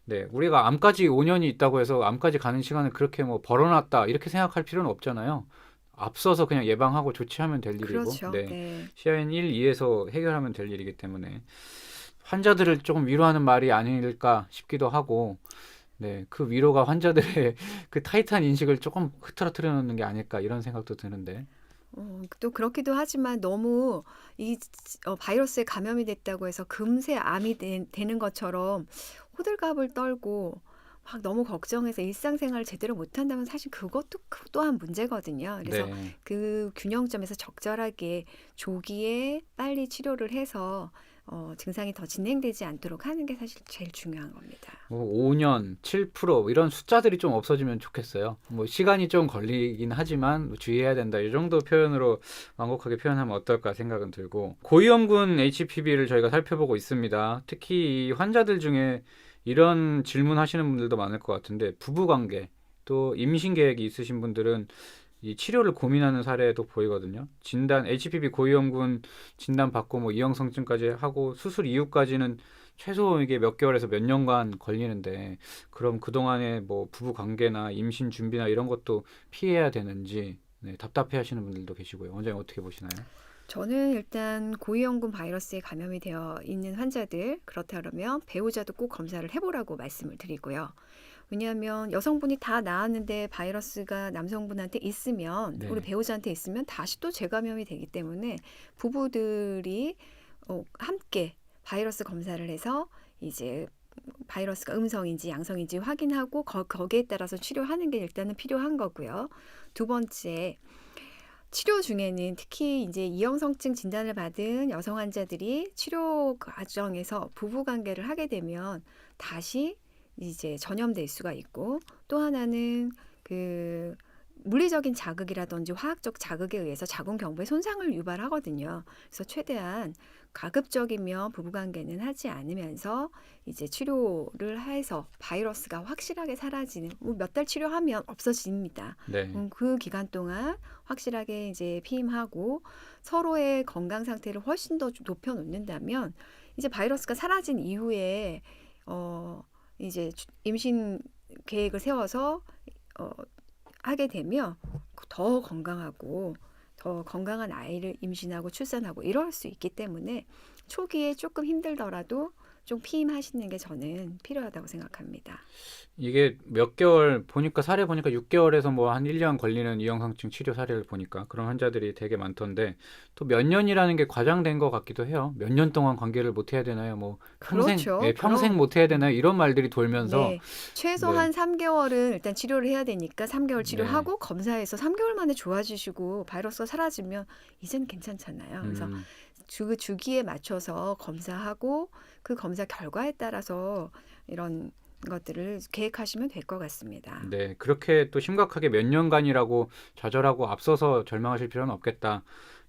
네, 우리가 암까지 5년이 있다고 해서 암까지 가는 시간을 그렇게 뭐 벌어놨다 이렇게 생각할 필요는 없잖아요. 앞서서 그냥 예방하고 조치하면 될 일이고, 그렇죠. 네, 네. CIN1, 2에서 해결하면 될 일이기 때문에 환자들을 조금 위로하는 말이 아닐까 싶기도 하고, 네, 그 위로가 환자들의 그 타이트한 인식을 조금 흐트러뜨려 놓는 게 아닐까 이런 생각도 드는데. 또 그렇기도 하지만 너무 이 바이러스에 감염이 됐다고 해서 금세 암이 되는 것처럼 호들갑을 떨고 막 너무 걱정해서 일상생활을 제대로 못한다면 사실 그것도 또한 문제거든요. 그래서 네. 그 균형점에서 적절하게 조기에 빨리 치료를 해서 증상이 더 진행되지 않도록 하는 게 사실 제일 중요한 겁니다. 뭐 5년, 7% 이런 숫자들이 좀 없어지면 좋겠어요. 뭐 시간이 좀 걸리긴 하지만 뭐 주의해야 된다 이 정도 표현으로 완곡하게 표현하면 어떨까 생각은 들고, 고위험군 HPV를 저희가 살펴보고 있습니다. 특히 이 환자들 중에 이런 질문 하시는 분들도 많을 것 같은데, 부부관계 또 임신 계획이 있으신 분들은 이 치료를 고민하는 사례도 보이거든요. 진단 HPV 고위험군 진단 받고 뭐 이형성증까지 하고 수술 이후까지는 최소 이게 몇 개월에서 몇 년간 걸리는데, 그럼 그동안에 뭐 부부 관계나 임신 준비나 이런 것도 피해야 되는지, 네, 답답해 하시는 분들도 계시고요. 원장님 어떻게 보시나요? 저는 일단 고위험군 바이러스에 감염이 되어 있는 환자들, 그렇다 그러면 배우자도 꼭 검사를 해보라고 말씀을 드리고요. 왜냐하면 여성분이 다 나았는데 바이러스가 남성분한테 있으면, 네. 우리 배우자한테 있으면 다시 또 재감염이 되기 때문에 부부들이 함께 바이러스 검사를 해서 이제 바이러스가 음성인지 양성인지 확인하고 거기에 따라서 치료하는 게 일단은 필요한 거고요. 두 번째, 치료 중에는 특히 이제 이형성증 진단을 받은 여성 환자들이 치료 과정에서 부부 관계를 하게 되면 다시 이제 전염될 수가 있고, 또 하나는 그 물리적인 자극이라든지 화학적 자극에 의해서 자궁 경부에 손상을 유발하거든요. 그래서 최대한 가급적이면 부부관계는 하지 않으면서 이제 치료를 해서 바이러스가 확실하게 사라지는, 몇 달 치료하면 없어집니다. 네. 그 기간 동안 확실하게 이제 피임하고 서로의 건강 상태를 훨씬 더 높여놓는다면 이제 바이러스가 사라진 이후에 이제 임신 계획을 세워서 하게 되면 더 건강하고 더 건강한 아이를 임신하고 출산하고 이럴 수 있기 때문에 초기에 조금 힘들더라도 좀 피임하시는 게 저는 필요하다고 생각합니다. 이게 몇 개월 보니까 사례 보니까 6개월에서 뭐 한 1년 걸리는 이형성증 치료 사례를 보니까 그런 환자들이 되게 많던데, 또 몇 년이라는 게 과장된 것 같기도 해요. 몇 년 동안 관계를 못 해야 되나요? 뭐 평생, 그렇죠. 네, 평생 못 해야 되나요? 이런 말들이 돌면서 네, 최소한 네. 3개월은 일단 치료를 해야 되니까 3개월 치료하고 검사해서 3개월 만에 좋아지시고 바이러스가 사라지면 이제는 괜찮잖아요. 그래서 주기에 맞춰서 검사하고 그 검사 결과에 따라서 이런 것들을 계획하시면 될 것 같습니다. 네, 그렇게 또 심각하게 몇 년간이라고 좌절하고 앞서서 절망하실 필요는 없겠다,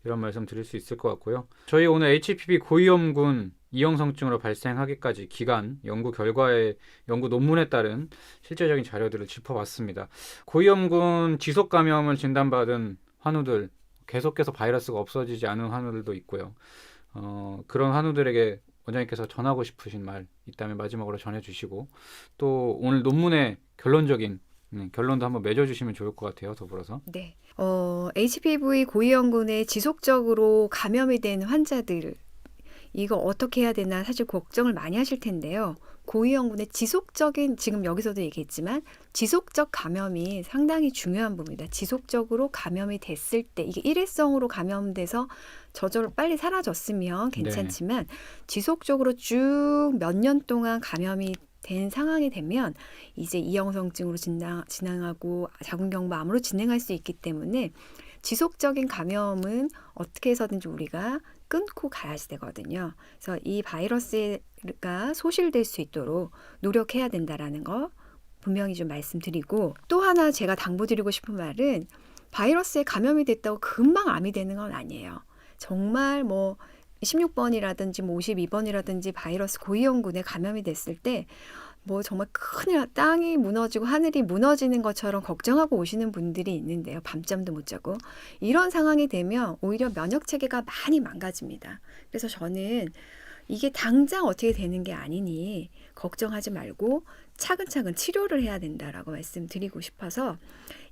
이런 말씀 드릴 수 있을 것 같고요. 저희 오늘 HPV 고위험군 이형성증으로 발생하기까지 기간, 연구 결과의 연구 논문에 따른 실제적인 자료들을 짚어봤습니다. 고위험군 지속 감염을 진단받은 환우들, 계속해서 바이러스가 없어지지 않은 환우들도 있고요. 그런 환우들에게 원장님께서 전하고 싶으신 말 있다면 마지막으로 전해주시고, 또 오늘 논문의 결론적인 결론도 한번 맺어주시면 좋을 것 같아요. 더불어서. 네, HPV 고위험군에 지속적으로 감염이 된 환자들, 이거 어떻게 해야 되나 사실 걱정을 많이 하실 텐데요. 고위험군의 지속적인, 지금 여기서도 얘기했지만 지속적 감염이 상당히 중요한 부분입니다. 지속적으로 감염이 됐을 때 이게 일회성으로 감염돼서 저절로 빨리 사라졌으면 괜찮지만 지속적으로 쭉 몇 년 동안 감염이 된 상황이 되면 이제 이형성증으로 진행하고 자궁경부암으로 진행할 수 있기 때문에 지속적인 감염은 어떻게 해서든지 우리가 끊고 가야지 되거든요. 그래서 이 바이러스가 소실될 수 있도록 노력해야 된다라는 거 분명히 좀 말씀드리고, 또 하나 제가 당부드리고 싶은 말은 바이러스에 감염이 됐다고 금방 암이 되는 건 아니에요. 정말 뭐 16번이라든지 뭐 52번이라든지 바이러스 고위험군에 감염이 됐을 때 뭐 정말 큰일, 땅이 무너지고 하늘이 무너지는 것처럼 걱정하고 오시는 분들이 있는데요. 밤잠도 못 자고. 이런 상황이 되면 오히려 면역체계가 많이 망가집니다. 그래서 저는 이게 당장 어떻게 되는 게 아니니 걱정하지 말고 차근차근 치료를 해야 된다라고 말씀드리고 싶어서,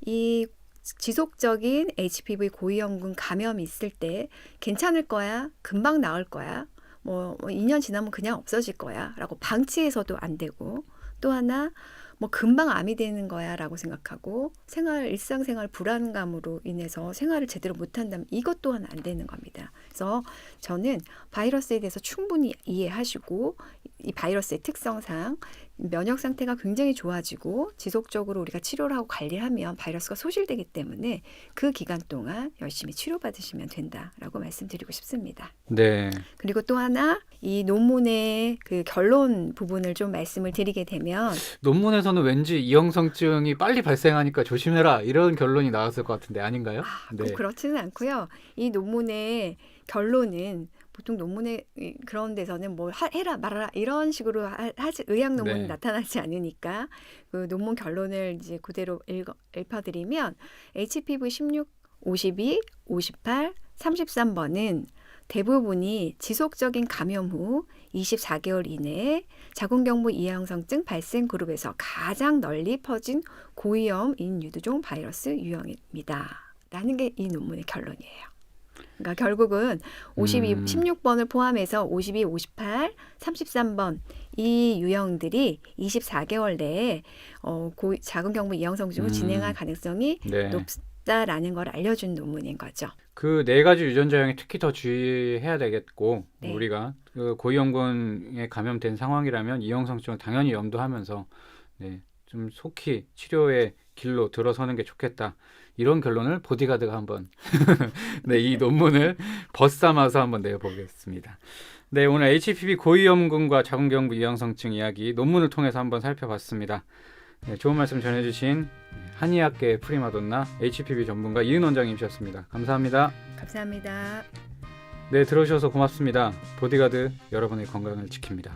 이 지속적인 HPV 고위험군 감염이 있을 때 괜찮을 거야, 금방 나을 거야, 뭐 2년 지나면 그냥 없어질 거야 라고 방치해서도 안 되고, 또 하나 뭐 금방 암이 되는 거야 라고 생각하고 일상생활 불안감으로 인해서 생활을 제대로 못한다면 이것 또한 안 되는 겁니다. 그래서 저는 바이러스에 대해서 충분히 이해하시고 이 바이러스의 특성상 면역 상태가 굉장히 좋아지고 지속적으로 우리가 치료를 하고 관리하면 바이러스가 소실되기 때문에 그 기간 동안 열심히 치료받으시면 된다라고 말씀드리고 싶습니다. 네. 그리고 또 하나, 이 논문의 그 결론 부분을 좀 말씀을 드리게 되면, 논문에서는 왠지 이형성증이 빨리 발생하니까 조심해라 이런 결론이 나왔을 것 같은데 아닌가요? 꼭 그렇지는 않고요. 이 논문의 결론은 보통 논문에 그런 데서는 뭐 해라 말아라 이런 식으로 의학 논문은 네. 나타나지 않으니까 그 논문 결론을 이제 그대로 읽어드리면, HPV 16, 52, 58, 33번은 대부분이 지속적인 감염 후 24개월 이내에 자궁경부 이형성증 발생 그룹에서 가장 널리 퍼진 고위험인 유두종 바이러스 유형입니다. 라는 게 이 논문의 결론이에요. 그러니까 결국은 16번을 포함해서 52, 58, 33번 이 유형들이 24개월 내에 자궁경부 이형성증으로 진행할 가능성이 네. 높다라는 걸 알려준 논문인 거죠. 그 네 가지 유전자형에 특히 더 주의해야 되겠고, 네. 우리가 그 고위험군에 감염된 상황이라면 이형성증을 당연히 염두하면서 좀 속히 치료의 길로 들어서는 게 좋겠다. 이런 결론을 보디가드가 한번 이 논문을 벗삼아서 한번 내보겠습니다. 네, 오늘 HPV 고위험군과 자궁경부 이형성증 이야기 논문을 통해서 한번 살펴봤습니다. 네, 좋은 말씀 전해주신 한의학계의 프리마돈나 HPV 전문가 이은 원장님이셨습니다. 감사합니다. 감사합니다. 네, 들어주셔서 고맙습니다. 보디가드 여러분의 건강을 지킵니다.